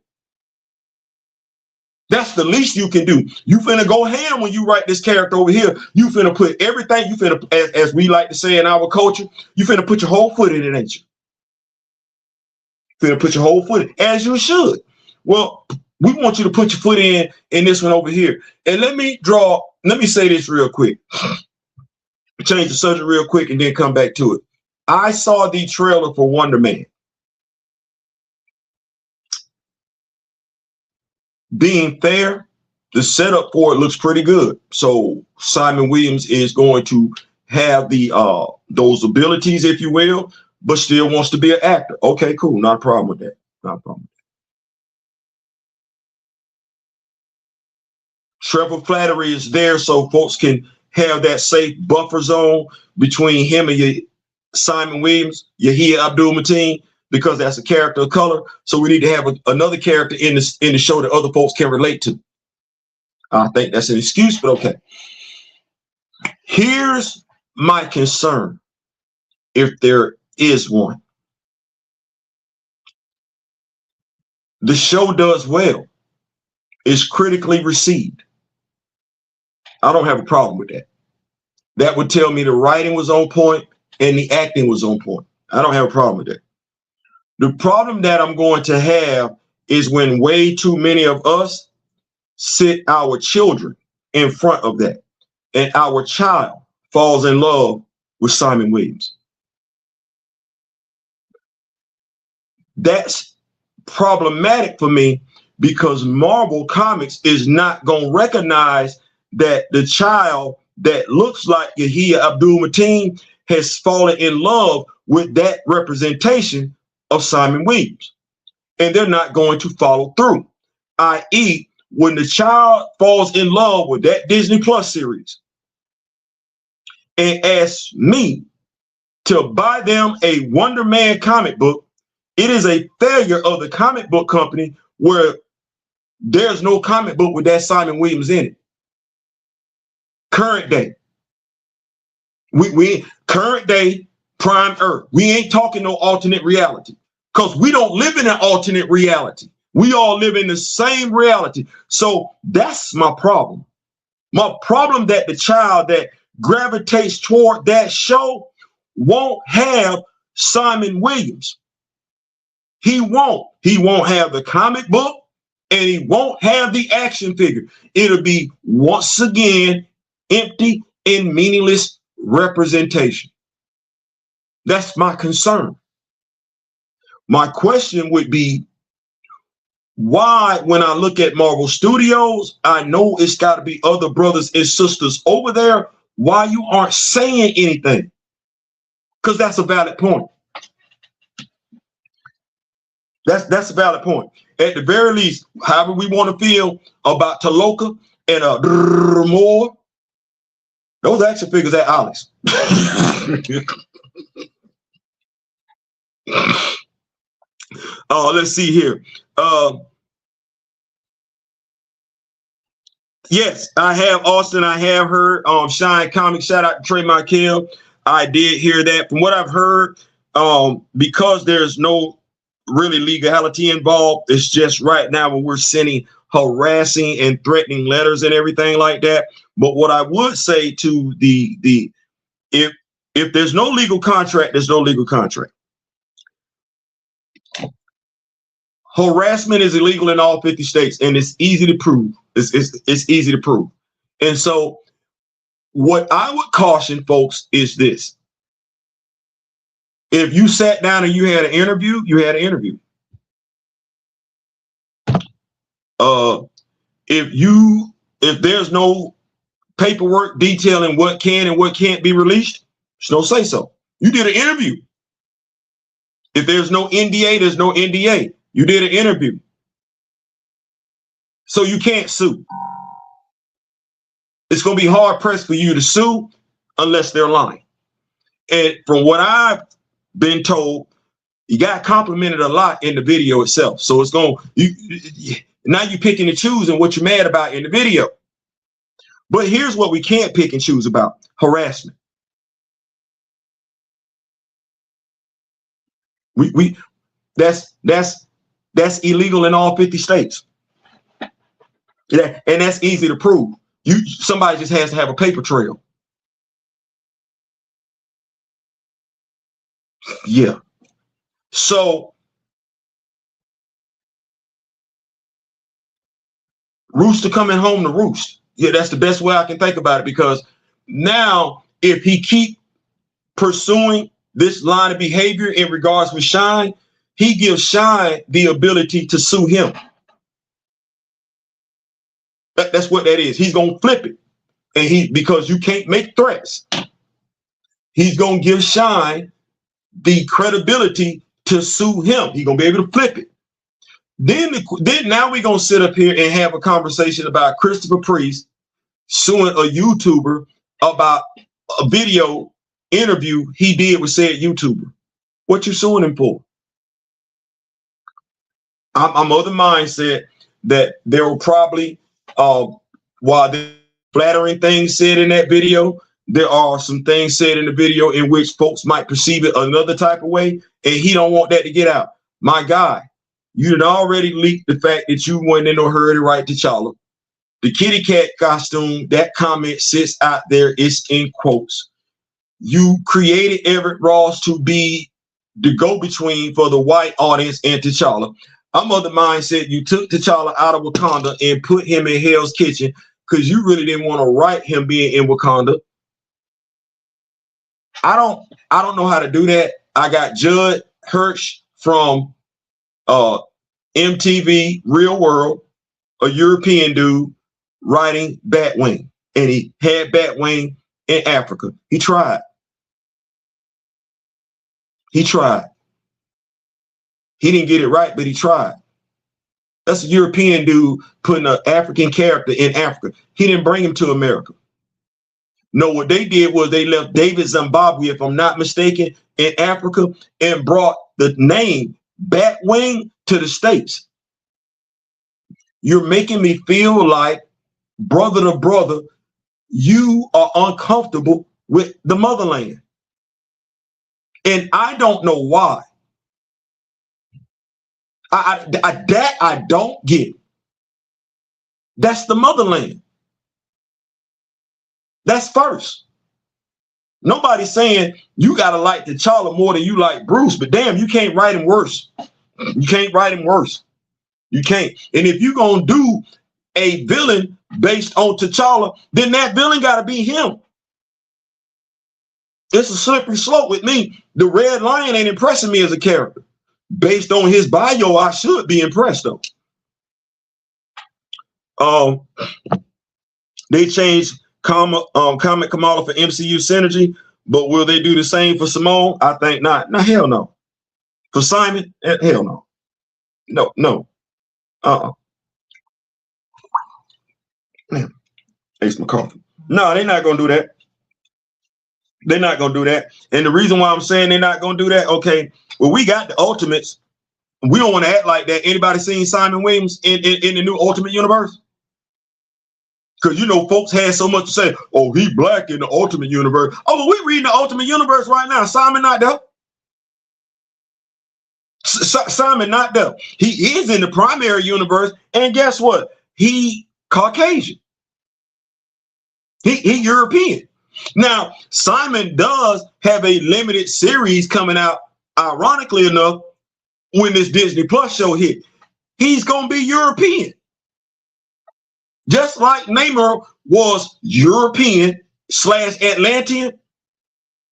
That's the least you can do. You finna go ham when you write this character over here. You finna put everything, you finna, as we like to say in our culture, you finna put your whole foot in it, ain't you? Finna put your whole foot in, as you should. Well, we want you to put your foot in this one over here. And let me say this real quick. Change the subject real quick and then come back to it. I saw the trailer for Wonder Man. Being fair, the setup for it looks pretty good. So Simon Williams is going to have the those abilities, if you will, but still wants to be an actor. Okay, cool. Not a problem with that. Not a problem. Trevor Flattery is there so folks can have that safe buffer zone between him and Simon Williams, Yahia Abdul-Mateen, because that's a character of color. So we need to have another character in the show that other folks can relate to. I think that's an excuse, but okay. Here's my concern, if there is one. The show does well. It's critically received. I don't have a problem with that. That would tell me the writing was on point and the acting was on point. I don't have a problem with that. The problem that I'm going to have is when way too many of us sit our children in front of that, and our child falls in love with Simon Williams. That's problematic for me, because Marvel Comics is not going to recognize that the child that looks like Yahia Abdul-Mateen has fallen in love with that representation of Simon Williams. And they're not going to follow through. I.e., when the child falls in love with that Disney Plus series and asks me to buy them a Wonder Man comic book, it is a failure of the comic book company where there's no comic book with that Simon Williams in it. Current day. We current day prime Earth. We ain't talking no alternate reality, because we don't live in an alternate reality. We all live in the same reality. So that's my problem. My problem that the child that gravitates toward that show won't have Simon Williams. He won't. He won't have the comic book, and he won't have the action figure. It'll be, once again, empty and meaningless representation. That's my concern. My question would be, why, when I look at Marvel Studios, I know it's got to be other brothers and sisters over there, why you aren't saying anything? Because that's a valid point. That's a valid point. At the very least, however we want to feel about Taloka and more, those action figures at Alex. Let's see here. Yes, I have Austin. I have heard Shine Comics. Shout out to Trey Michael. I did hear that. From what I've heard, because there's no really legality involved, it's just right now when we're sending harassing and threatening letters and everything like that. But what I would say to the if there's no legal contract, there's no legal contract. Harassment is illegal in all 50 states, and it's easy to prove. It's easy to prove. And so what I would caution folks is this. If you sat down and you had an interview, you had an interview. If there's no paperwork detailing what can and what can't be released, there's no say so. You did an interview. If there's no NDA, there's no NDA. You did an interview. So you can't sue. It's going to be hard pressed for you to sue unless they're lying. And from what I've been told, you got complimented a lot in the video itself. So it's going now you're picking and choosing what you're mad about in the video. But here's what we can't pick and choose about: harassment. That's illegal in all 50 states. Yeah, and that's easy to prove. Somebody just has to have a paper trail. Yeah. So rooster coming home to roost. Yeah, that's the best way I can think about it, because now if he keep pursuing this line of behavior in regards with Shine, he gives Shine the ability to sue him. That's what that is. He's gonna flip it, and because you can't make threats, he's gonna give Shine the credibility to sue him. He's gonna be able to flip it. Then now we're gonna sit up here and have a conversation about Christopher Priest suing a YouTuber about a video interview he did with said YouTuber. What you suing him for? I'm of the mindset that there were probably, while the flattering things said in that video, there are some things said in the video in which folks might perceive it another type of way, and he don't want that to get out. My guy, you had already leaked the fact that you went in no hurry to write T'Challa. The kitty cat costume, that comment sits out there, it's in quotes. You created Everett Ross to be the go-between for the white audience and T'Challa. I'm of the mindset you took T'Challa out of Wakanda and put him in Hell's Kitchen because you really didn't want to write him being in Wakanda. I don't know how to do that. I got Judd Hirsch from MTV Real World, a European dude, writing Batwing, and he had Batwing in Africa. He tried. He tried. He didn't get it right, but he tried. That's a European dude putting an African character in Africa. He didn't bring him to America. No, what they did was they left David Zimbabwe, if I'm not mistaken, in Africa and brought the name Batwing to the States. You're making me feel like, brother to brother, you are uncomfortable with the motherland. And I don't know why. I don't get. That's the motherland. That's first. Nobody's saying you gotta like T'Challa more than you like Bruce, but damn, you can't write him worse. You can't write him worse. You can't. And if you're gonna do a villain based on T'Challa, then that villain gotta be him. It's a slippery slope with me. The Red Lion ain't impressing me as a character. Based on his bio, I should be impressed though. They changed Comic Kamala for MCU Synergy, but will they do the same for Simone? I think not. No, hell no. For Simon, hell no. No. Man, ace my coffee. No, they're not gonna do that. They're not gonna do that. And the reason why I'm saying they're not gonna do that, okay, well, we got the Ultimates. We don't want to act like that. Anybody seen Simon Williams in the new Ultimate Universe? Because, you know, folks had so much to say, oh, he black in the Ultimate Universe. Oh, well, we reading the Ultimate Universe right now. Simon not there. Simon not there. He is in the primary universe. And guess what? He Caucasian. He European. Now, Simon does have a limited series coming out, ironically enough, when this Disney Plus show hit. He's going to be European. Just like Namor was European / Atlantean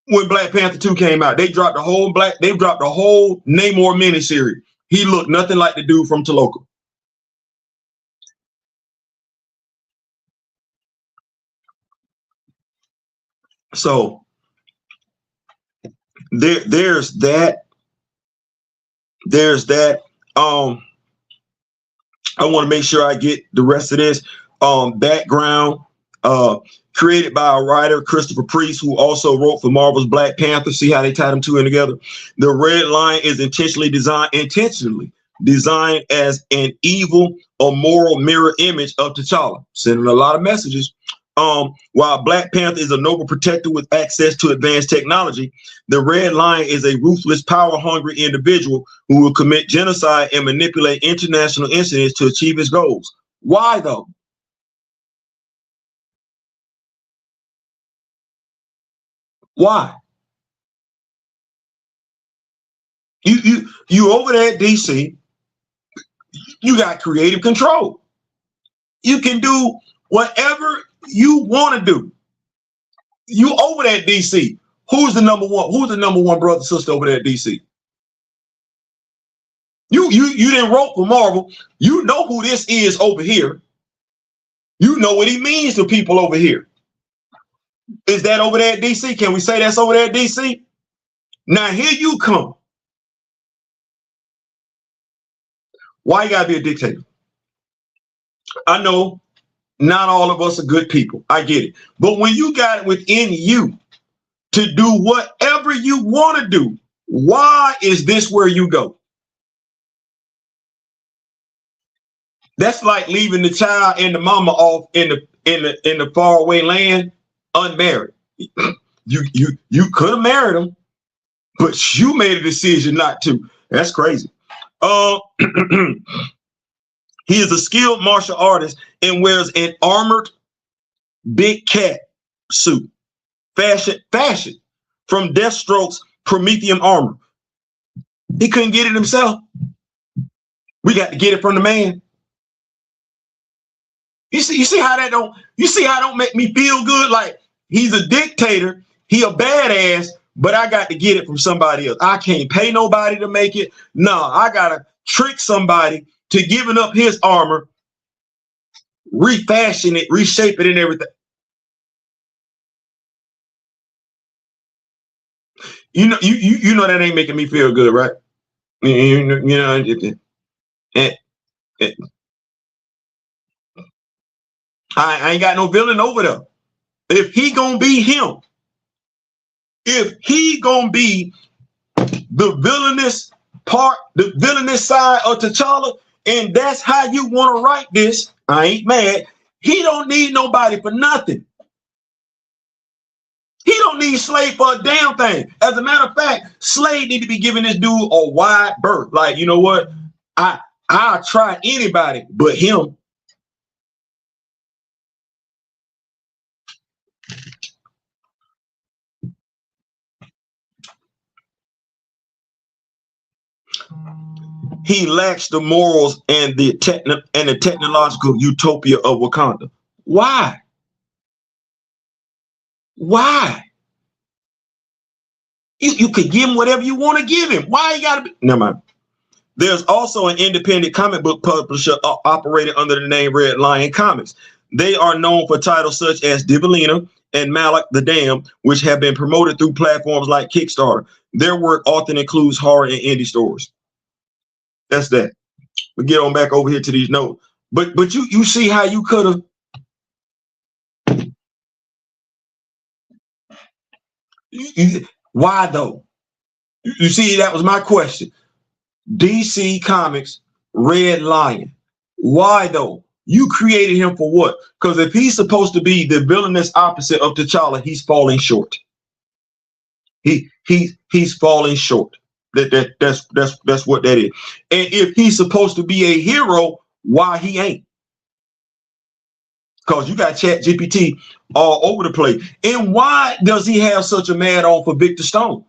when Black Panther 2 came out. They dropped the whole Namor miniseries. He looked nothing like the dude from Taloka. So there's that. I want to make sure I get the rest of this background. Created by a writer, Christopher Priest, who also wrote for Marvel's Black Panther. See how they tied them two in together. The red line is intentionally designed as an evil or moral mirror image of T'Challa, sending a lot of messages. While Black Panther is a noble protector with access to advanced technology, the red line is a ruthless, power-hungry individual who will commit genocide and manipulate international incidents to achieve his goals. Why though? Why? You over there at DC, you got creative control. You can do whatever you want to do. You over there at DC. Who's the number one? Who's the number one brother sister over there at DC? You didn't wrote for Marvel. You know who this is over here. You know what he means to people over here. Is that over there at DC? Can we say that's over there at DC? Now here you come. Why you gotta be a dictator? I know not all of us are good people. I get it. But when you got it within you to do whatever you want to do, why is this where you go? That's like leaving the child and the mama off in the faraway land unmarried. You could have married him, but you made a decision not to. That's crazy. He is a skilled martial artist and wears an armored big cat suit, fashioned from Deathstroke's Promethean armor. He couldn't get it himself. We got to get it from the man. You see how that don't make me feel good? Like he's a dictator, he a badass, but I got to get it from somebody else. I can't pay nobody to make it. No, I gotta trick somebody to giving up his armor, refashion it, reshape it, and everything. You know that ain't making me feel good, right? I ain't got no villain over there. If he gonna be him, if he gonna be the villainous part, the villainous side of T'Challa, and that's how you want to write this, I ain't mad. He don't need nobody for nothing. He don't need Slade for a damn thing. As a matter of fact, Slade need to be giving this dude a wide berth. Like, you know what? I'll try anybody but him. He lacks the morals and the technological utopia of Wakanda. Why? Why? You could give him whatever you want to give him. Why you gotta be? Never mind. There's also an independent comic book publisher operating under the name Red Lion Comics. They are known for titles such as Diabolical and Malak the Dam, which have been promoted through platforms like Kickstarter. Their work often includes horror and indie stores. That's that. We get on back over here to these notes. But you see how you could have. Why though? You see, that was my question. DC Comics, Red Lion. Why though? You created him for what? Because if he's supposed to be the villainous opposite of T'Challa, he's falling short. He's falling short. That's what that is. And if he's supposed to be a hero, why he ain't? Because you got Chat GPT all over the place. And why does he have such a mad on for Victor Stone?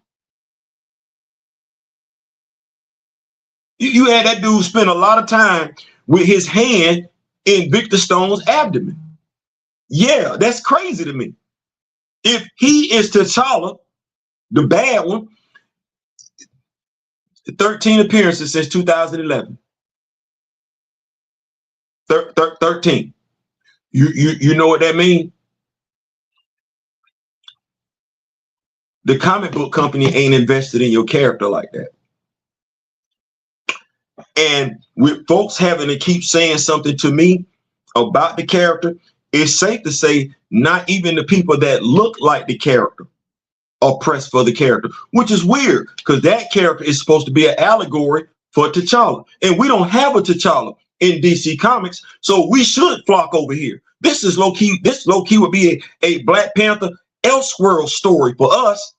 You had that dude spend a lot of time with his hand in Victor Stone's abdomen. Yeah, that's crazy to me. If he is T'Challa, the bad one, 13 appearances since 2011. 13. You know what that means? The comic book company ain't invested in your character like that. And with folks having to keep saying something to me about the character, it's safe to say not even the people that look like the character are pressed for the character, which is weird because that character is supposed to be an allegory for T'Challa. And we don't have a T'Challa in DC Comics, so we should flock over here. This is low-key, this low-key would be a Black Panther Elseworld story for us.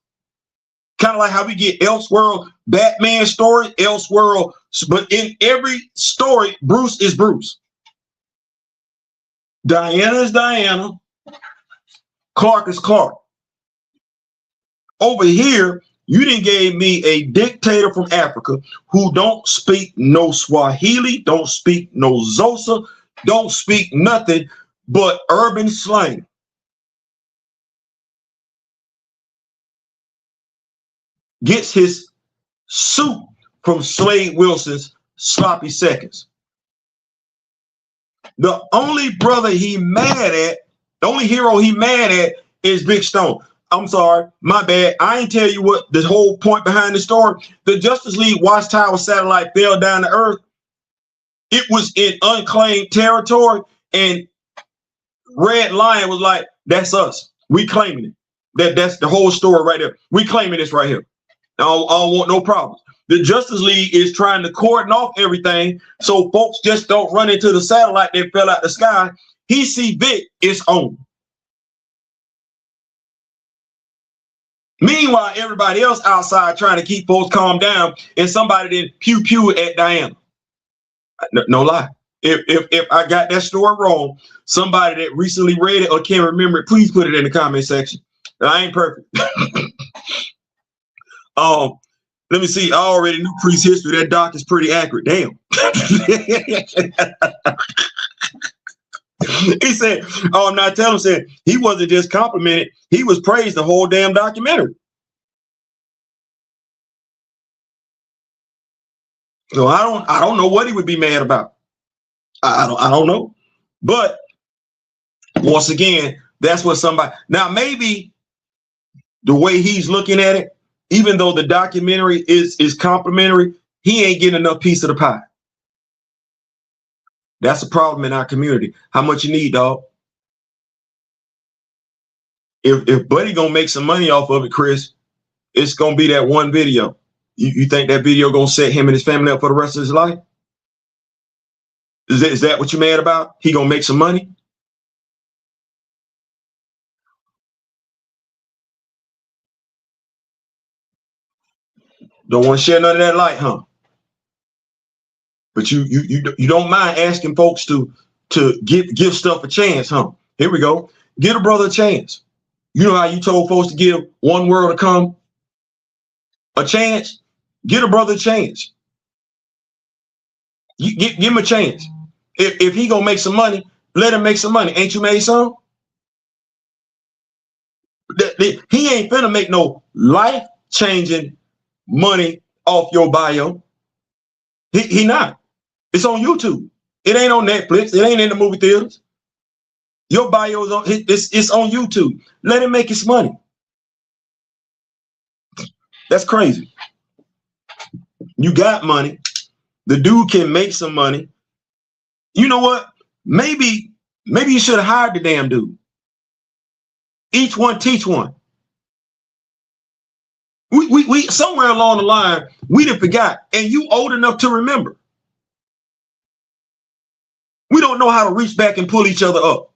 Kind of like how we get Elseworld Batman story, Elseworld, but in every story, Bruce is Bruce. Diana is Diana. Clark is Clark. Over here, you didn't gave me a dictator from Africa who don't speak no Swahili, don't speak no Xhosa, don't speak nothing but urban slang. Gets his suit from Slade Wilson's Sloppy Seconds. The only brother he mad at, the only hero he mad at is Big Stone. I'm sorry, my bad. I ain't tell you what the whole point behind the story. The Justice League Watchtower satellite fell down to Earth. It was in unclaimed territory, and Red Lion was like, that's us. We claiming it. That's the whole story right there. We claiming this right here. I don't want no problems. The Justice League is trying to cordon off everything so folks just don't run into the satellite that fell out the sky. He see Vic is on. Meanwhile, everybody else outside trying to keep folks calm down, and somebody did pew at Diana. No lie. If I got that story wrong, somebody that recently read it or can't remember it, please put it in the comment section. I ain't perfect. Let me see. I already knew Priest's history. That doc is pretty accurate. Damn. He said, oh, I'm not telling him, said he wasn't just complimented, he was praised the whole damn documentary. So I don't know what he would be mad about. I don't know. But once again, that's what somebody, now maybe the way he's looking at it, even though the documentary is complimentary, he ain't getting enough piece of the pie. That's a problem in our community. How much you need, dog? If Buddy gonna make some money off of it, Chris, it's gonna be that one video. You think that video gonna set him and his family up for the rest of his life? Is that what you're mad about? He gonna make some money? Don't want to share none of that light, huh? But you don't mind asking folks to give stuff a chance, huh? Here we go. Give a brother a chance. You know how you told folks to give One World to Come a chance? Give a brother a chance. You give him a chance. If he gonna make some money, let him make some money. Ain't you made some? He ain't finna make no life-changing money off your bio. He not. It's on YouTube. It ain't on Netflix. It ain't in the movie theaters. Your bio is on. It's on YouTube. Let him make his money. That's crazy. You got money. The dude can make some money. You know what? Maybe you should have hired the damn dude. Each one teach one. We somewhere along the line, we done forgot, and you old enough to remember. We don't know how to reach back and pull each other up.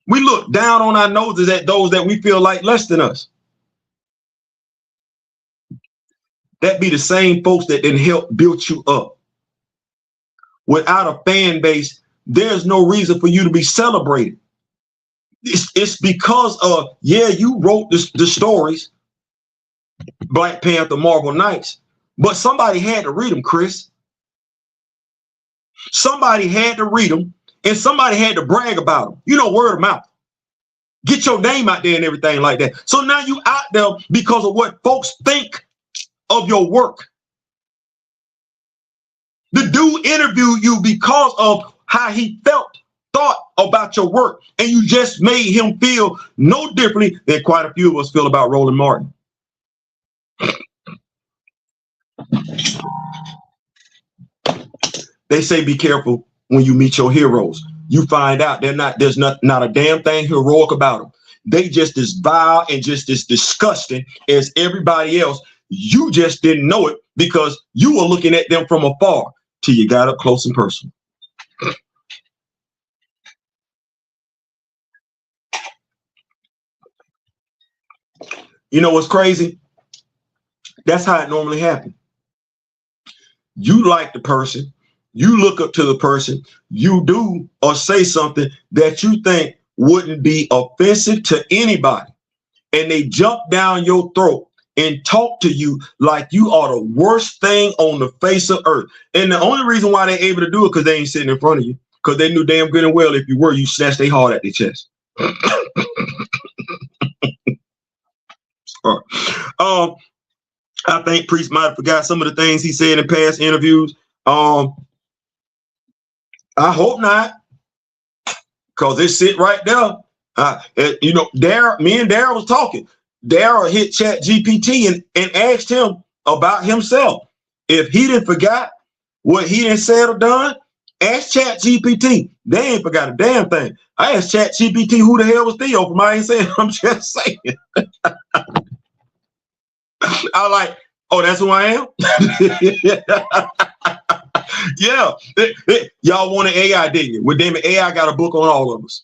We look down on our noses at those that we feel like less than us. That be the same folks that didn't help build you up. Without a fan base, there's no reason for you to be celebrated. It's because of, yeah, you wrote the stories, Black Panther, Marvel Knights, but somebody had to read them, Chris. Somebody had to read them, and somebody had to brag about them. You know, word of mouth. Get your name out there and everything like that. So now you out there because of what folks think of your work. The dude interviewed you because of how he thought about your work, and you just made him feel no differently than quite a few of us feel about Roland Martin. They say be careful when you meet your heroes. You find out there's not a damn thing heroic about them. They just as vile and just as disgusting as everybody else. You just didn't know it because you were looking at them from afar till you got up close and personal. You know what's crazy? That's how it normally happens. You like the person, you look up to the person, you do or say something that you think wouldn't be offensive to anybody, and they jump down your throat and talk to you like you are the worst thing on the face of earth. And the only reason why they're able to do it because they ain't sitting in front of you, because they knew damn good and well if you were, you snatched their heart at their chest. I think Priest might have forgot some of the things he said in past interviews. I hope not, because it sit right there. You know, me and Dara was talking. Dara hit ChatGPT and asked him about himself. If he didn't forgot what he done said or done, ask ChatGPT. They ain't forgot a damn thing. I asked ChatGPT who the hell was Theo from I ain't saying. I'm just saying. I was like, oh, that's who I am? Yeah. Y'all wanted AI, didn't you? Well, damn it, AI got a book on all of us.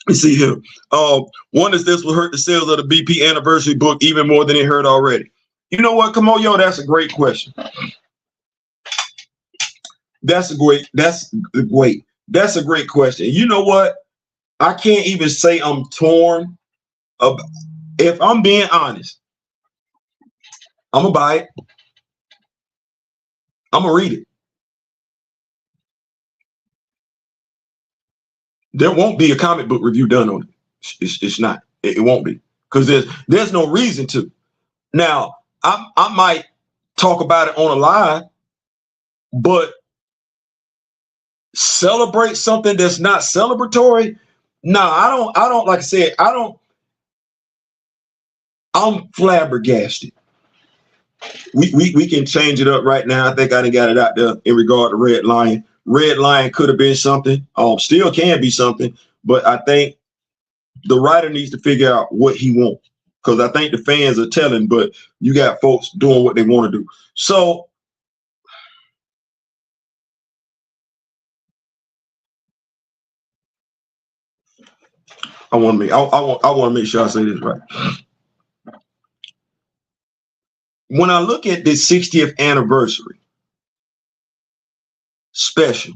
Let's see here. One is this will hurt the sales of the BP anniversary book even more than it hurt already. You know what, Kimoyo? That's a great question. That's a great question. You know what? I can't even say I'm torn. If I'm being honest, I'm gonna buy it. I'm gonna read it. There won't be a comic book review done on it. It's not. It won't be, because there's no reason to. Now I might talk about it on a live, but celebrate something that's not celebratory. No, I don't. Like I said, I don't. I'm flabbergasted. We can change it up right now. I think I done got it out there in regard to Red Lion. Red Lion could have been something. Still can be something, but I think the writer needs to figure out what he wants, because I think the fans are telling, but you got folks doing what they want to do. So I want to make sure I say this right. When I look at this 60th anniversary special,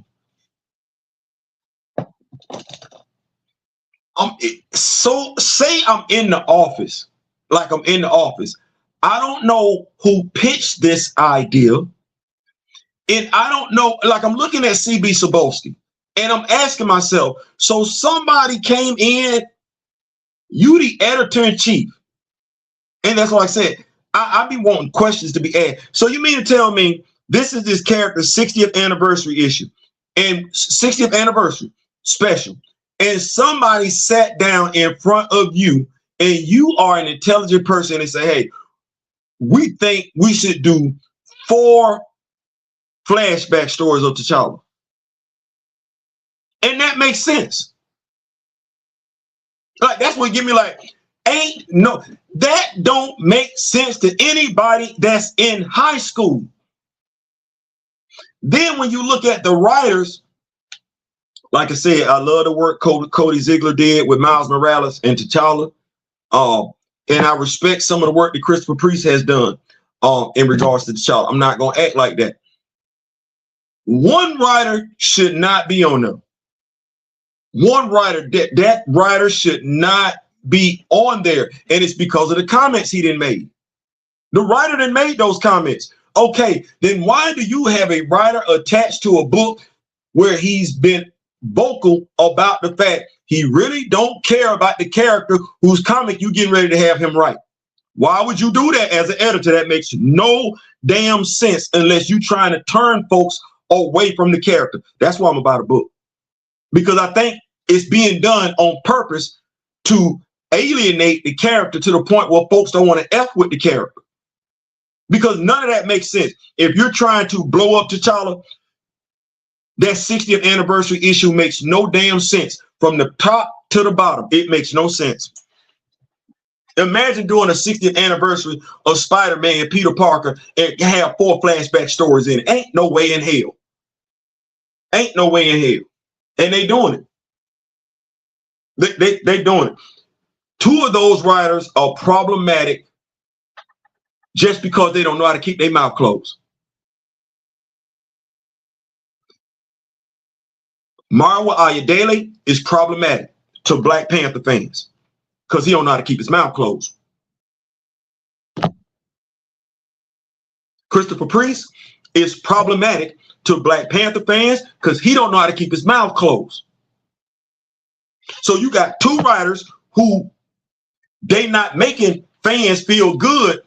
so say I'm in the office, like I'm in the office. I don't know who pitched this idea, and I don't know, like I'm looking at CB Cebulski, and I'm asking myself, so somebody came in, you the editor-in-chief, and that's what I said. I be wanting questions to be asked. So you mean to tell me this is this character's 60th anniversary issue and 60th anniversary special, and somebody sat down in front of you, and you are an intelligent person, and say, hey, we think we should do 4 flashback stories of T'Challa. And that makes sense. Like, that's what give me like, that don't make sense to anybody that's in high school. Then when you look at the writers, like I said, I love the work Cody Ziegler did with Miles Morales and T'Challa. And I respect some of the work that Christopher Priest has done in regards to T'Challa. I'm not going to act like that. One writer should not be on them. One writer, that writer should not be on there. And it's because of the comments he didn't make. The writer that made those comments. Okay, then why do you have a writer attached to a book where he's been vocal about the fact he really don't care about the character whose comic you getting ready to have him write? Why would you do that as an editor? That makes no damn sense unless you're trying to turn folks away from the character. That's why I'm about a book. Because I think it's being done on purpose to alienate the character to the point where folks don't want to F with the character. Because none of that makes sense. If you're trying to blow up T'Challa, that 60th anniversary issue makes no damn sense. From the top to the bottom, it makes no sense. Imagine doing a 60th anniversary of Spider-Man, Peter Parker, and have 4 flashback stories in it. Ain't no way in hell. Ain't no way in hell. And they doing it. They doing it. 2 of those writers are problematic just because they don't know how to keep their mouth closed. Marwa Ayodele is problematic to Black Panther fans because he don't know how to keep his mouth closed. Christopher Priest is problematic to Black Panther fans because he don't know how to keep his mouth closed. So you got 2 writers who they not making fans feel good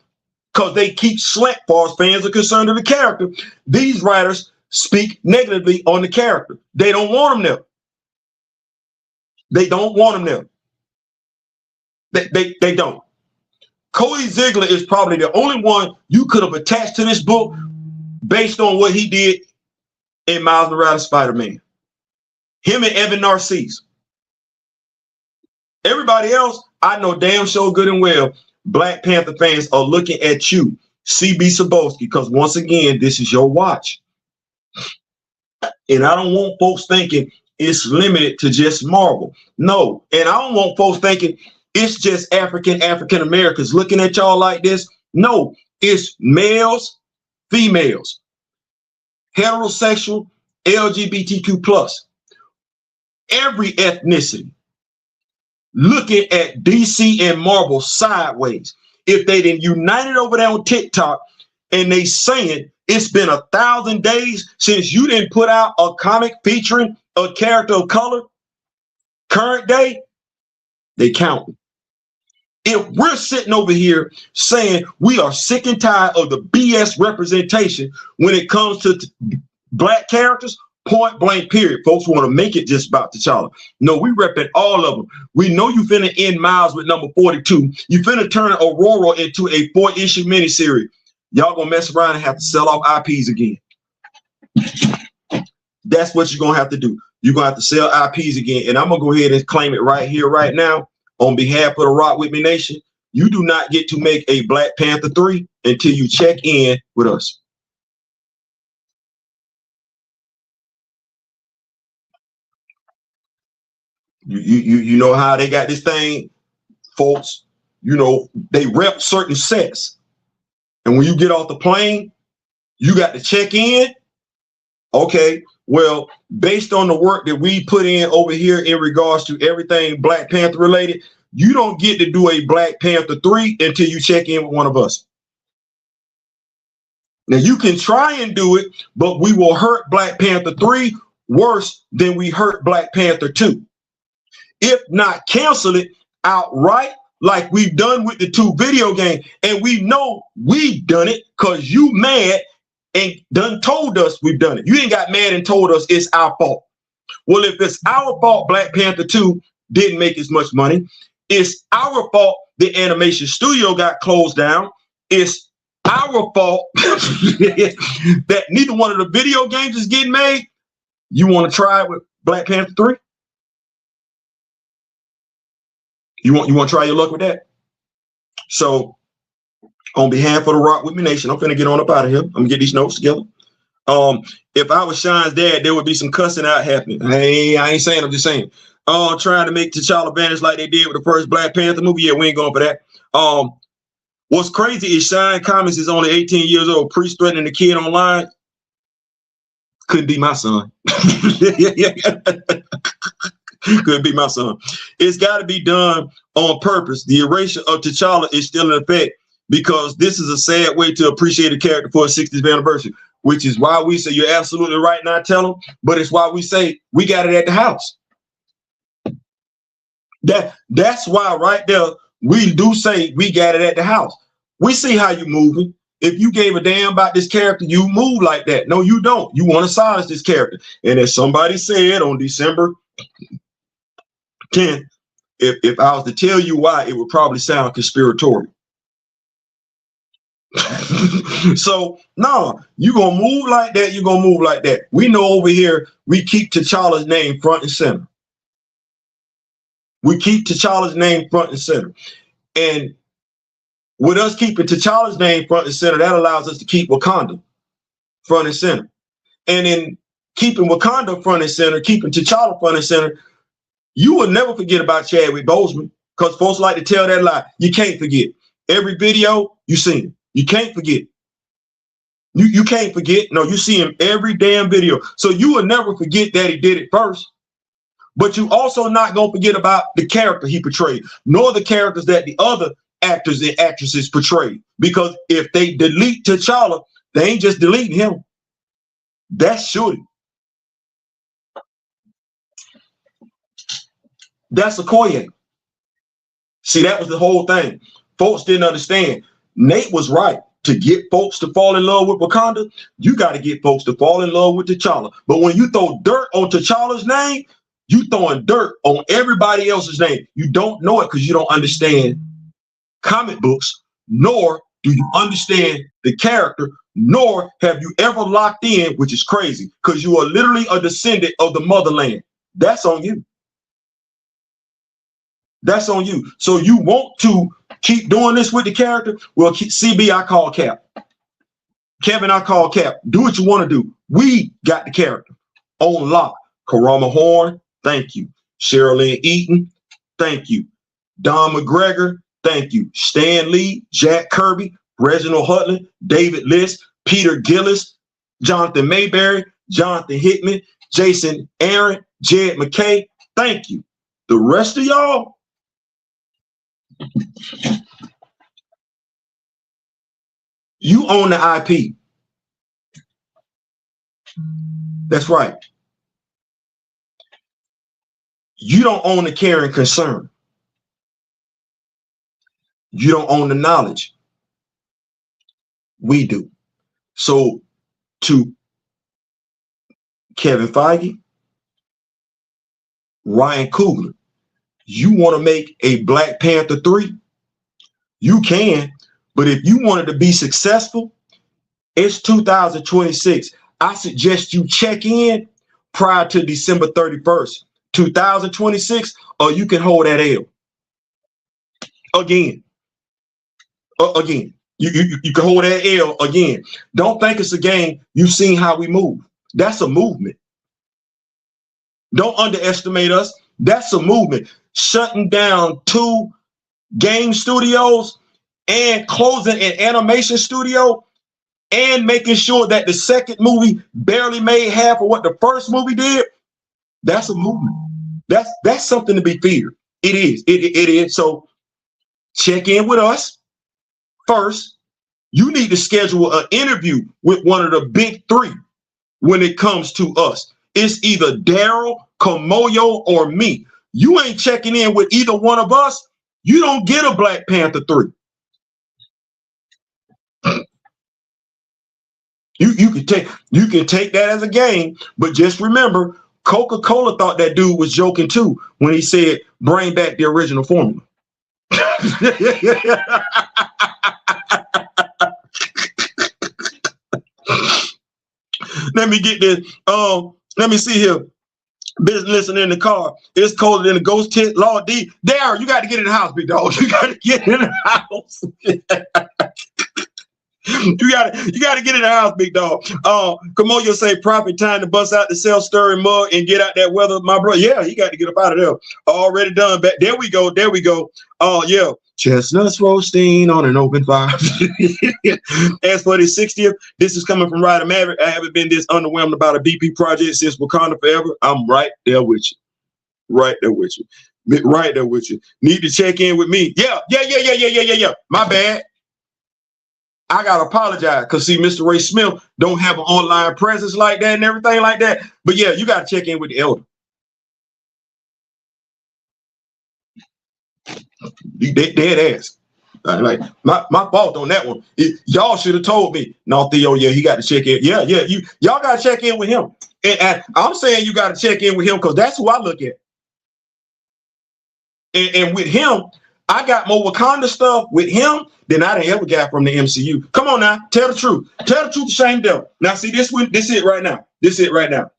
because they keep slack far as fans are concerned of the character. These writers speak negatively on the character. They don't want them there. They don't want them there. They don't. Cody Ziegler is probably the only one you could have attached to this book based on what he did in Miles Morales Spider-Man. Him and Evan Narcisse. Everybody else, I know damn sure good and well, Black Panther fans are looking at you, CB Cebulski, because once again, this is your watch. And I don't want folks thinking it's limited to just Marvel. No. And I don't want folks thinking it's just African Americans looking at y'all like this. No, it's males, females, heterosexual, LGBTQ+. Every ethnicity looking at DC and Marvel sideways. If they didn't unite it over there on TikTok and they saying it's been 1,000 days since you didn't put out a comic featuring a character of color, current day, they count. If we're sitting over here saying we are sick and tired of the BS representation when it comes to Black characters, point blank period. Folks want to make it just about T'Challa. No, we repping all of them. We know you finna end Miles with number 42. You finna turn Aurora into a 4-issue miniseries. Y'all gonna mess around and have to sell off IPs again. That's what you're gonna have to do. You're gonna have to sell IPs again. And I'm gonna go ahead and claim it right here, right now, on behalf of the Rock With Me Nation. You do not get to make a Black Panther 3 until you check in with us. You know how they got this thing, folks. You know, they rep certain sets. And when you get off the plane, you got to check in. Okay, well, based on the work that we put in over here in regards to everything Black Panther related, you don't get to do a Black Panther 3 until you check in with one of us. Now, you can try and do it, but we will hurt Black Panther 3 worse than we hurt Black Panther 2. If not, cancel it outright, like we've done with the 2 video games. And we know we've done it because you mad and done told us we've done it. You ain't got mad and told us it's our fault. Well, if it's our fault Black Panther 2 didn't make as much money, it's our fault the animation studio got closed down. It's our fault that neither one of the video games is getting made. You want to try it with Black Panther 3? You want to try your luck with that? So on behalf of the Rock With Me Nation, I'm finna get on up out of here. I'm gonna get these notes together. If I was Sean's dad, there would be some cussing out happening. I ain't saying, I'm just saying. Trying to make T'Challa vanish like they did with the first Black Panther movie. Yeah, we ain't going for that. What's crazy is Sean Comics is only 18 years old. Priest threatening the kid online. Couldn't be my son. Couldn't be my son. It's got to be done on purpose. The erasure of T'Challa is still in effect because this is a sad way to appreciate a character for his 60th anniversary, which is why we say you're absolutely right not tell them, but it's why we say we got it at the house. That's why right there we do say we got it at the house. We see how you moving. If you gave a damn about this character, you move like that. No, you don't. You want to silence this character. And as somebody said on December 10th, if I was to tell you why, it would probably sound conspiratorial. So, no, you're going to move like that. You're going to move like that. We know over here, we keep T'Challa's name front and center. We keep T'Challa's name front and center. And with us keeping T'Challa's name front and center, that allows us to keep Wakanda front and center. And in keeping Wakanda front and center, keeping T'Challa front and center, you will never forget about Chadwick Boseman because folks like to tell that lie. You can't forget. Every video, you see him. You can't forget. You can't forget. No, you see him every damn video. So you will never forget that he did it first. But you also not going to forget about the character he portrayed, nor the characters that the other actors and actresses portrayed. Because if they delete T'Challa, they ain't just deleting him. That's shooting. That's Okoye. See, that was the whole thing. Folks didn't understand. Nate was right. To get folks to fall in love with Wakanda, you got to get folks to fall in love with T'Challa. But when you throw dirt on T'Challa's name, you throwing dirt on everybody else's name. You don't know it because you don't understand comic books, nor do you understand the character, nor have you ever locked in, which is crazy, because you are literally a descendant of the motherland. That's on you. That's on you. So you want to keep doing this with the character? Well, CB, I call Cap. Kevin, I call Cap. Do what you want to do. We got the character on lock. Karama Horn, thank you. Sherilyn Eaton, thank you. Don McGregor, thank you. Stan Lee, Jack Kirby, Reginald Hutland, David List, Peter Gillis, Jonathan Mayberry, Jonathan Hickman, Jason Aaron, Jed McKay, thank you. The rest of y'all, you own the IP. That's right. You don't own the care and concern. You don't own the knowledge. We do. So to Kevin Feige, Ryan Coogler, you want to make a Black Panther 3? You can, but if you wanted to be successful, it's 2026. I suggest you check in prior to December 31st, 2026, or you can hold that L. Again. You can hold that L again. Don't think it's a game. You've seen how we move. That's a movement. Don't underestimate us. That's a movement. Shutting down 2 game studios and closing an animation studio and making sure that the second movie barely made half of what the first movie did. That's a movement. That's something to be feared. It is. It is. So check in with us first. You need to schedule an interview with one of the big 3 when it comes to us. It's either Daryl, Kimoyo, or me. You ain't checking in with either one of us, you don't get a Black Panther 3. You can take that as a game, but just remember, Coca-Cola thought that dude was joking too when he said, bring back the original formula. Let me get this. Let me see here. Business listening in the car. It's colder than a ghost tent. Lord D. Darren, you got to get in the house, big dog. You got to get in the house. You gotta get in the house, big dog. Kimoyo say profit time to bust out the self-stirring mug and get out that weather, my bro. Yeah, he got to get up out of there. Already done. Back there we go. There we go. Oh yeah, chestnuts roasting on an open fire. As for the 60th, this is coming from Ryder Maverick. I haven't been this underwhelmed about a BP project since Wakanda Forever. I'm right there with you. Right there with you. Right there with you. Need to check in with me. Yeah. My bad. I gotta apologize because see, Mr. Ray Smith don't have an online presence like that and everything like that. But yeah, you gotta check in with the elder. Dead ass. Like my fault on that one. Y'all should have told me. No, Theo, yeah, he got to check in. Yeah, y'all gotta check in with him. And I'm saying you gotta check in with him because that's who I look at. And with him, I got more Wakanda stuff with him than I done ever got from the MCU. Come on now, tell the truth. Tell the truth to shame devil. Now, see this it right now. This it right now.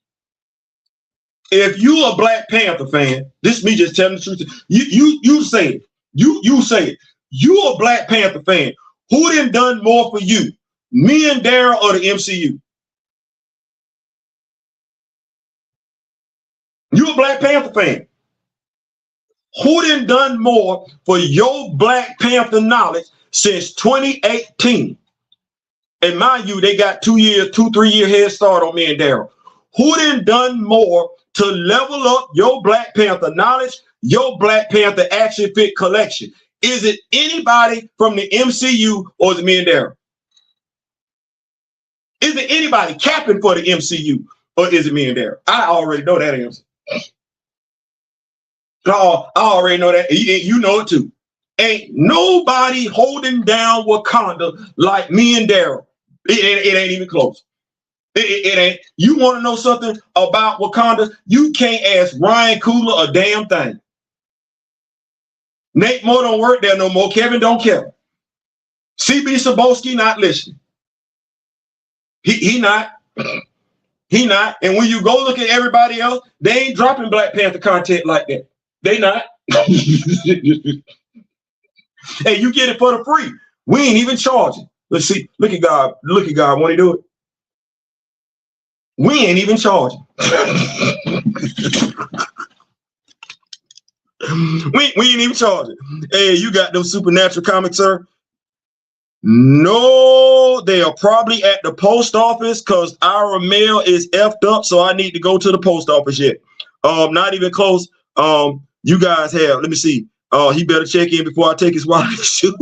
If you a Black Panther fan, this me just telling the truth. You say it. You say it. You a Black Panther fan. Who done more for you? Me and Dora or the MCU? You a Black Panther fan. Who done more for your Black Panther knowledge since 2018? And mind you, they got 3 year head start on me and Daryl. Who done more to level up your Black Panther knowledge, your Black Panther action fit collection? Is it anybody from the MCU or is it me and Daryl? Is it anybody capping for the MCU or is it me and Daryl? I already know that answer. No, I already know that. You know it too. Ain't nobody holding down Wakanda like me and Daryl. It ain't even close. It ain't. You want to know something about Wakanda? You can't ask Ryan Coogler a damn thing. Nate Moore don't work there no more. Kevin don't care. CB Sabolsky not listening. He not. He not. And when you go look at everybody else, they ain't dropping Black Panther content like that. They not. Hey, you get it for the free. We ain't even charging. Let's see. Look at God. Look at God. Want to do it? We ain't even charging. we ain't even charging. Hey, you got those supernatural comics, sir? No, they are probably at the post office because our mail is effed up, so I need to go to the post office yet. Not even close. You guys have. Let me see. He better check in before I take his wallet shoes.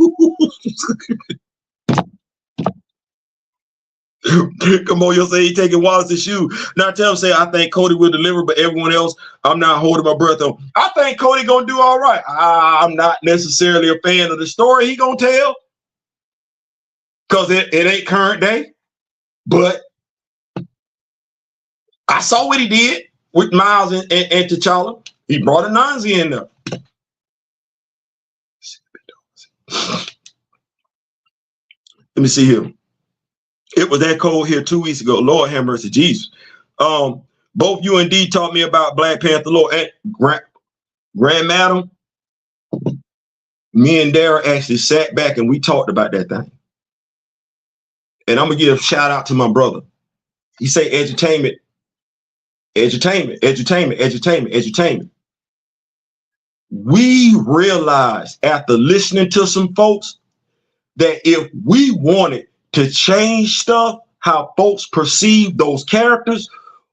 Kimoyo say he taking Wallace and shoe. Now tell him, say I think Cody will deliver, but everyone else, I'm not holding my breath on. I think Cody gonna do all right. I'm not necessarily a fan of the story he gonna tell, because it ain't current day. But I saw what he did with Miles and T'Challa. He brought a Nazi in there. Let me see here. It was that cold here 2 weeks ago. Lord have mercy, Jesus. Both you and D taught me about Black Panther. Lord, and Grand Madam, me and Dara actually sat back and we talked about that thing. And I'm gonna give a shout out to my brother. He say edutainment. We realized after listening to some folks that if we wanted to change stuff, how folks perceive those characters,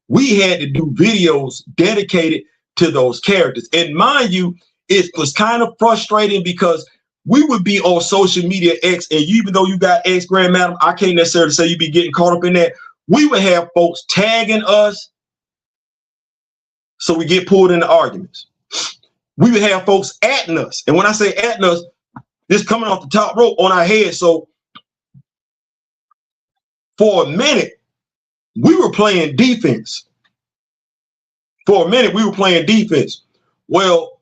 we had to do videos dedicated to those characters. And mind you, it was kind of frustrating because we would be on social media X, and even though you got X, Grand Madam, I can't necessarily say you be getting caught up in that. We would have folks tagging us, so we get pulled into arguments. We would have folks atting us. And when I say atting us, this coming off the top rope on our head. So for a minute, we were playing defense. Well,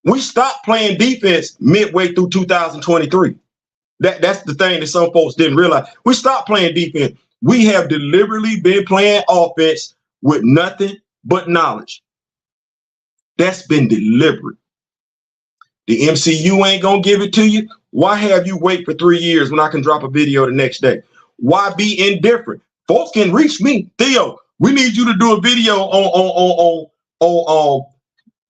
we stopped playing defense midway through 2023. That's the thing that some folks didn't realize. We stopped playing defense. We have deliberately been playing offense with nothing but knowledge. That's been deliberate. The MCU ain't gonna give it to you. Why have you wait for 3 years when I can drop a video the next day? Why be indifferent? Folks can reach me. Theo, we need you to do a video on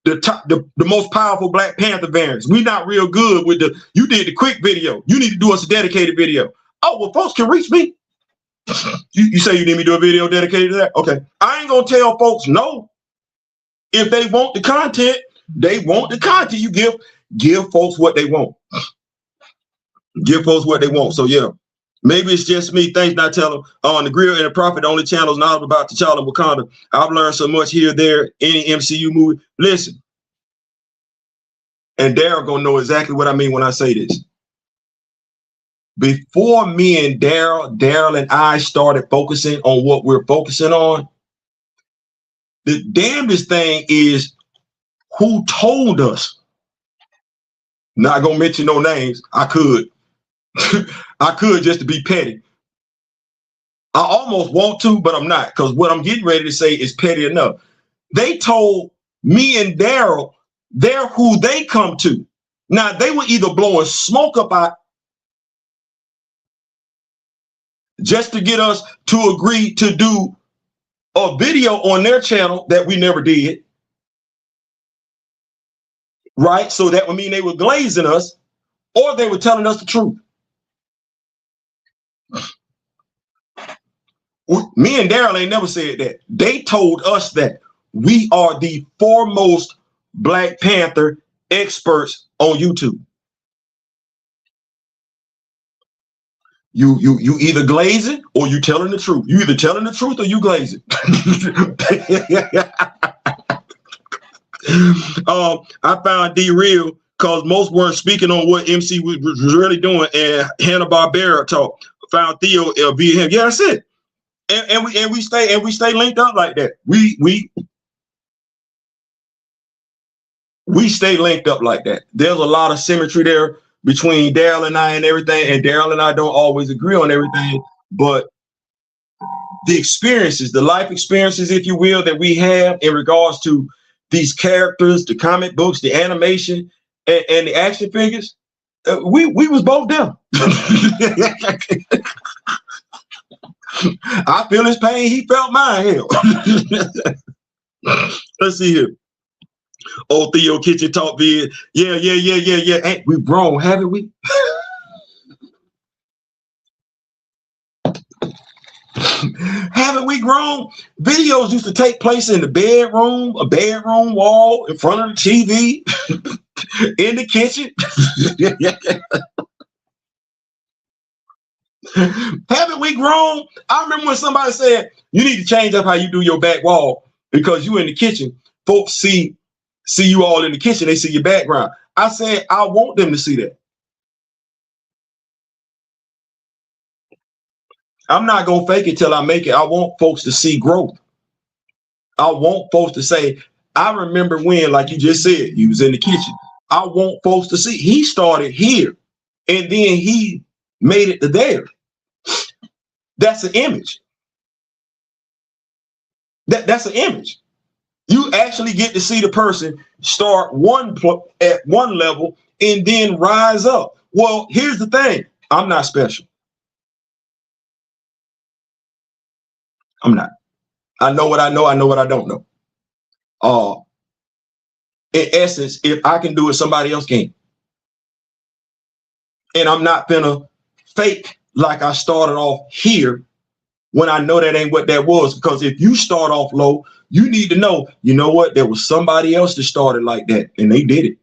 the most powerful Black Panther variants. We not real good with you did the quick video. You need to do us a dedicated video. Oh, well, folks can reach me. You say you need me to do a video dedicated to that? Okay. I ain't gonna tell folks no. If they want the content, they want the content. You give folks what they want. Give folks what they want. So yeah, maybe it's just me. Thanks, not tell them. On the Grill and the Prophet, the only channels now about T'Challa and Wakanda. I've learned so much here, there, any MCU movie. Listen, and Daryl gonna know exactly what I mean when I say this. Before me and Daryl and I started focusing on what we're focusing on, the damnedest thing is who told us. Not gonna mention no names. I could. I could just to be petty. I almost want to, but I'm not, because what I'm getting ready to say is petty enough. They told me and Daryl they're who they come to. Now they were either blowing smoke up our just to get us to agree to do a video on their channel that we never did. Right? So that would mean they were glazing us, or they were telling us the truth. Me and Daryl ain't never said that. They told us that we are the foremost Black Panther experts on YouTube. You either glazing or you telling the truth. You either telling the truth or you glazing. I found D real because most weren't speaking on what MC was really doing, and Hanna-Barbera talk. Found Theo via him. Yeah, that's it. And we stay linked up like that. We stay linked up like that. There's a lot of symmetry there between Daryl and I and everything, and Daryl and I don't always agree on everything, but the experiences, the life experiences, if you will, that we have in regards to these characters, the comic books, the animation, and the action figures, we was both there. I feel his pain, he felt mine. Hell. Let's see here. Old Theo Kitchen Talk vid. Yeah. Ain't we grown, haven't we? Haven't we grown? Videos used to take place in the bedroom, a bedroom wall, in front of the TV, in the kitchen. Haven't we grown? I remember when somebody said, you need to change up how you do your back wall because you in the kitchen. Folks see you all in the kitchen, they see your background. I said, I want them to see that. I'm not going to fake it till I make it. I want folks to see growth. I want folks to say, I remember when, like you just said, you was in the kitchen. I want folks to see he started here and then he made it to there. That's an image. That's an image. You actually get to see the person start at one level and then rise up. Well, here's the thing. I'm not special. I'm not. I know what I know. I know what I don't know. In essence, if I can do it, somebody else can. And I'm not gonna fake like I started off here when I know that ain't what that was. Because if you start off low, you need to know, you know what? There was somebody else that started like that and they did it.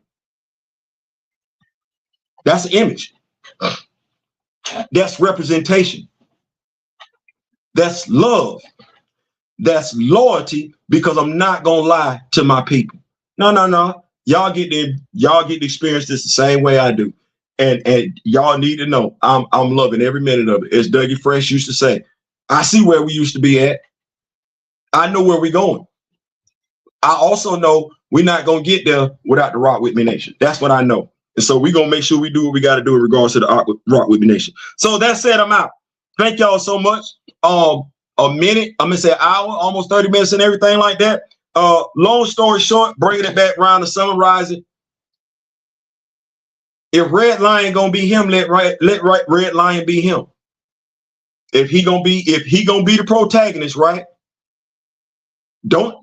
That's an image. That's representation. That's love. That's loyalty, because I'm not gonna lie to my people. No. Y'all get to experience this the same way I do. And y'all need to know I'm loving every minute of it. As Dougie Fresh used to say, I see where we used to be at. I know where we're going. I also know we're not gonna get there without the Rock With Me Nation. That's what I know. And so we're gonna make sure we do what we gotta do in regards to the Rock With Me Nation. So that said, I'm out. Thank y'all so much. A minute, I'm gonna say an hour, almost 30 minutes and everything like that. Long story short, bringing it back around to summarize it. If Red Lion gonna be him, let Red Lion be him. If he gonna be the protagonist, right? Don't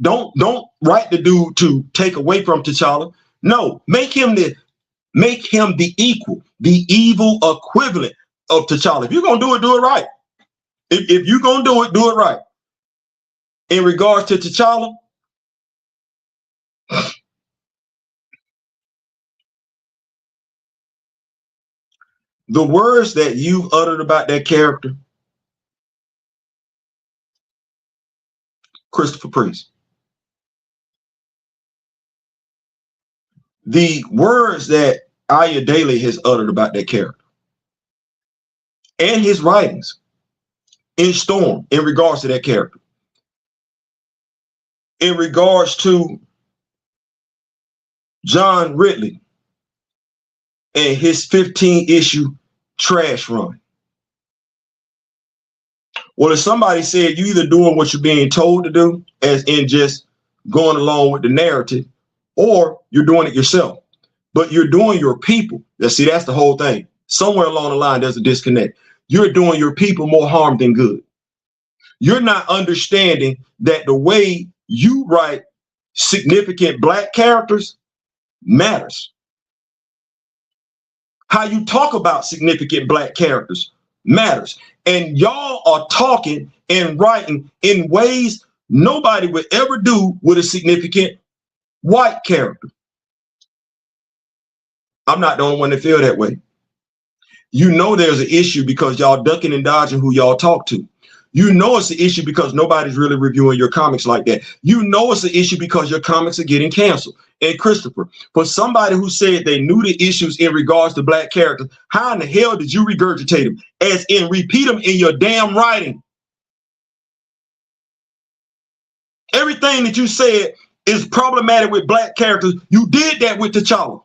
write the dude to take away from T'Challa. No, make him the equal, the evil equivalent of T'Challa. If you're gonna do it right. If you're gonna do it right. In regards to T'Challa, the words that you've uttered about that character, Christopher Priest, the words that Aya Daly has uttered about that character, and his writings in Storm in regards to that character, in regards to John Ridley and his 15-issue trash run. Well, if somebody said you either doing what you're being told to do, as in just going along with the narrative, or you're doing it yourself, but you're doing your people. See, that's the whole thing. Somewhere along the line, there's a disconnect. You're doing your people more harm than good. You're not understanding that the way you write significant Black characters matters. How you talk about significant Black characters matters. And y'all are talking and writing in ways nobody would ever do with a significant white character. I'm not the only one that feel that way. You know there's an issue because y'all ducking and dodging who y'all talk to. You know it's an issue because nobody's really reviewing your comics like that. You know it's an issue because your comics are getting canceled. And Christopher, for somebody who said they knew the issues in regards to Black characters, how in the hell did you regurgitate them? As in repeat them in your damn writing. Everything that you said is problematic with Black characters. You did that with T'Challa.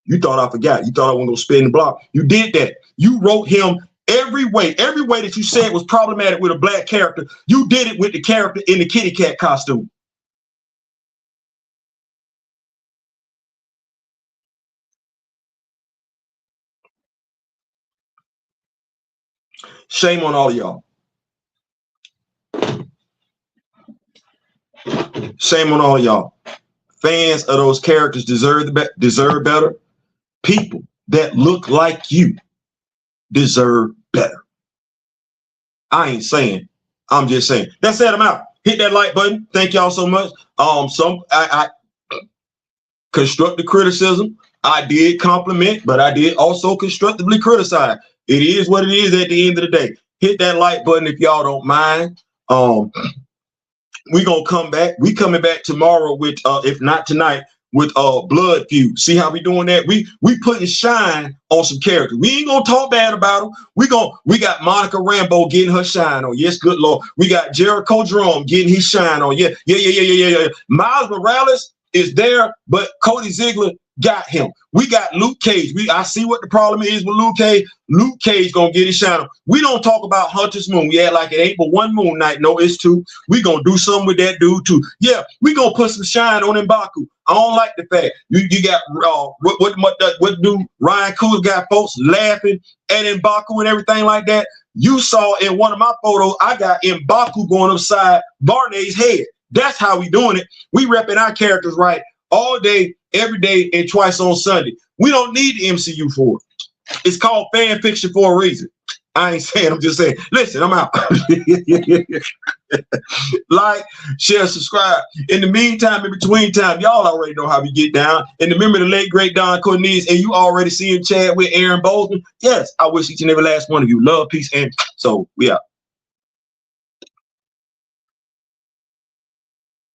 You thought I forgot. You thought I wasn't going to spin the block. You did that. You wrote him every way that you said was problematic with a Black character. You did it with the character in the kitty cat costume. Shame on all of y'all. Shame on all of y'all. Fans of those characters deserve better. People that look like you deserve better. I ain't saying, I'm just saying. That's it, I'm out. Hit that like button. Thank y'all so much. I constructive criticism. I did compliment, but I did also constructively criticize. It is what it is at the end of the day. Hit that like button if y'all don't mind. We gonna come back. We coming back tomorrow with if not tonight, with Blood Feud. See how we doing that? We putting shine on some characters. We ain't gonna talk bad about them. We got Monica Rambeau getting her shine on. Yes, good Lord. We got Jericho Drum getting his shine on. Yeah. Miles Morales is there, but Cody Ziegler got him. We got Luke Cage. I see what the problem is with Luke Cage. Luke Cage gonna get his shine on. We don't talk about Hunter's Moon. We act like it ain't but one moon night. No, it's two. We gonna do something with that dude too. Yeah, we gonna put some shine on M'Baku. I don't like the fact you got what do Ryan Coogler got folks laughing at M'Baku and everything like that. You saw in one of my photos, I got M'Baku going upside Barney's head. That's how we doing it. We repping our characters right all day, every day, and twice on Sunday. We don't need the MCU for it. It's called fan fiction for a reason. I ain't saying, I'm just saying. Listen, I'm out. Like, share, subscribe. In the meantime, in between time, y'all already know how we get down. And remember the late, great Don Cornelius, and you already seeing Chad with Aaron Bolton. Yes, I wish each and every last one of you love, peace, and so we out.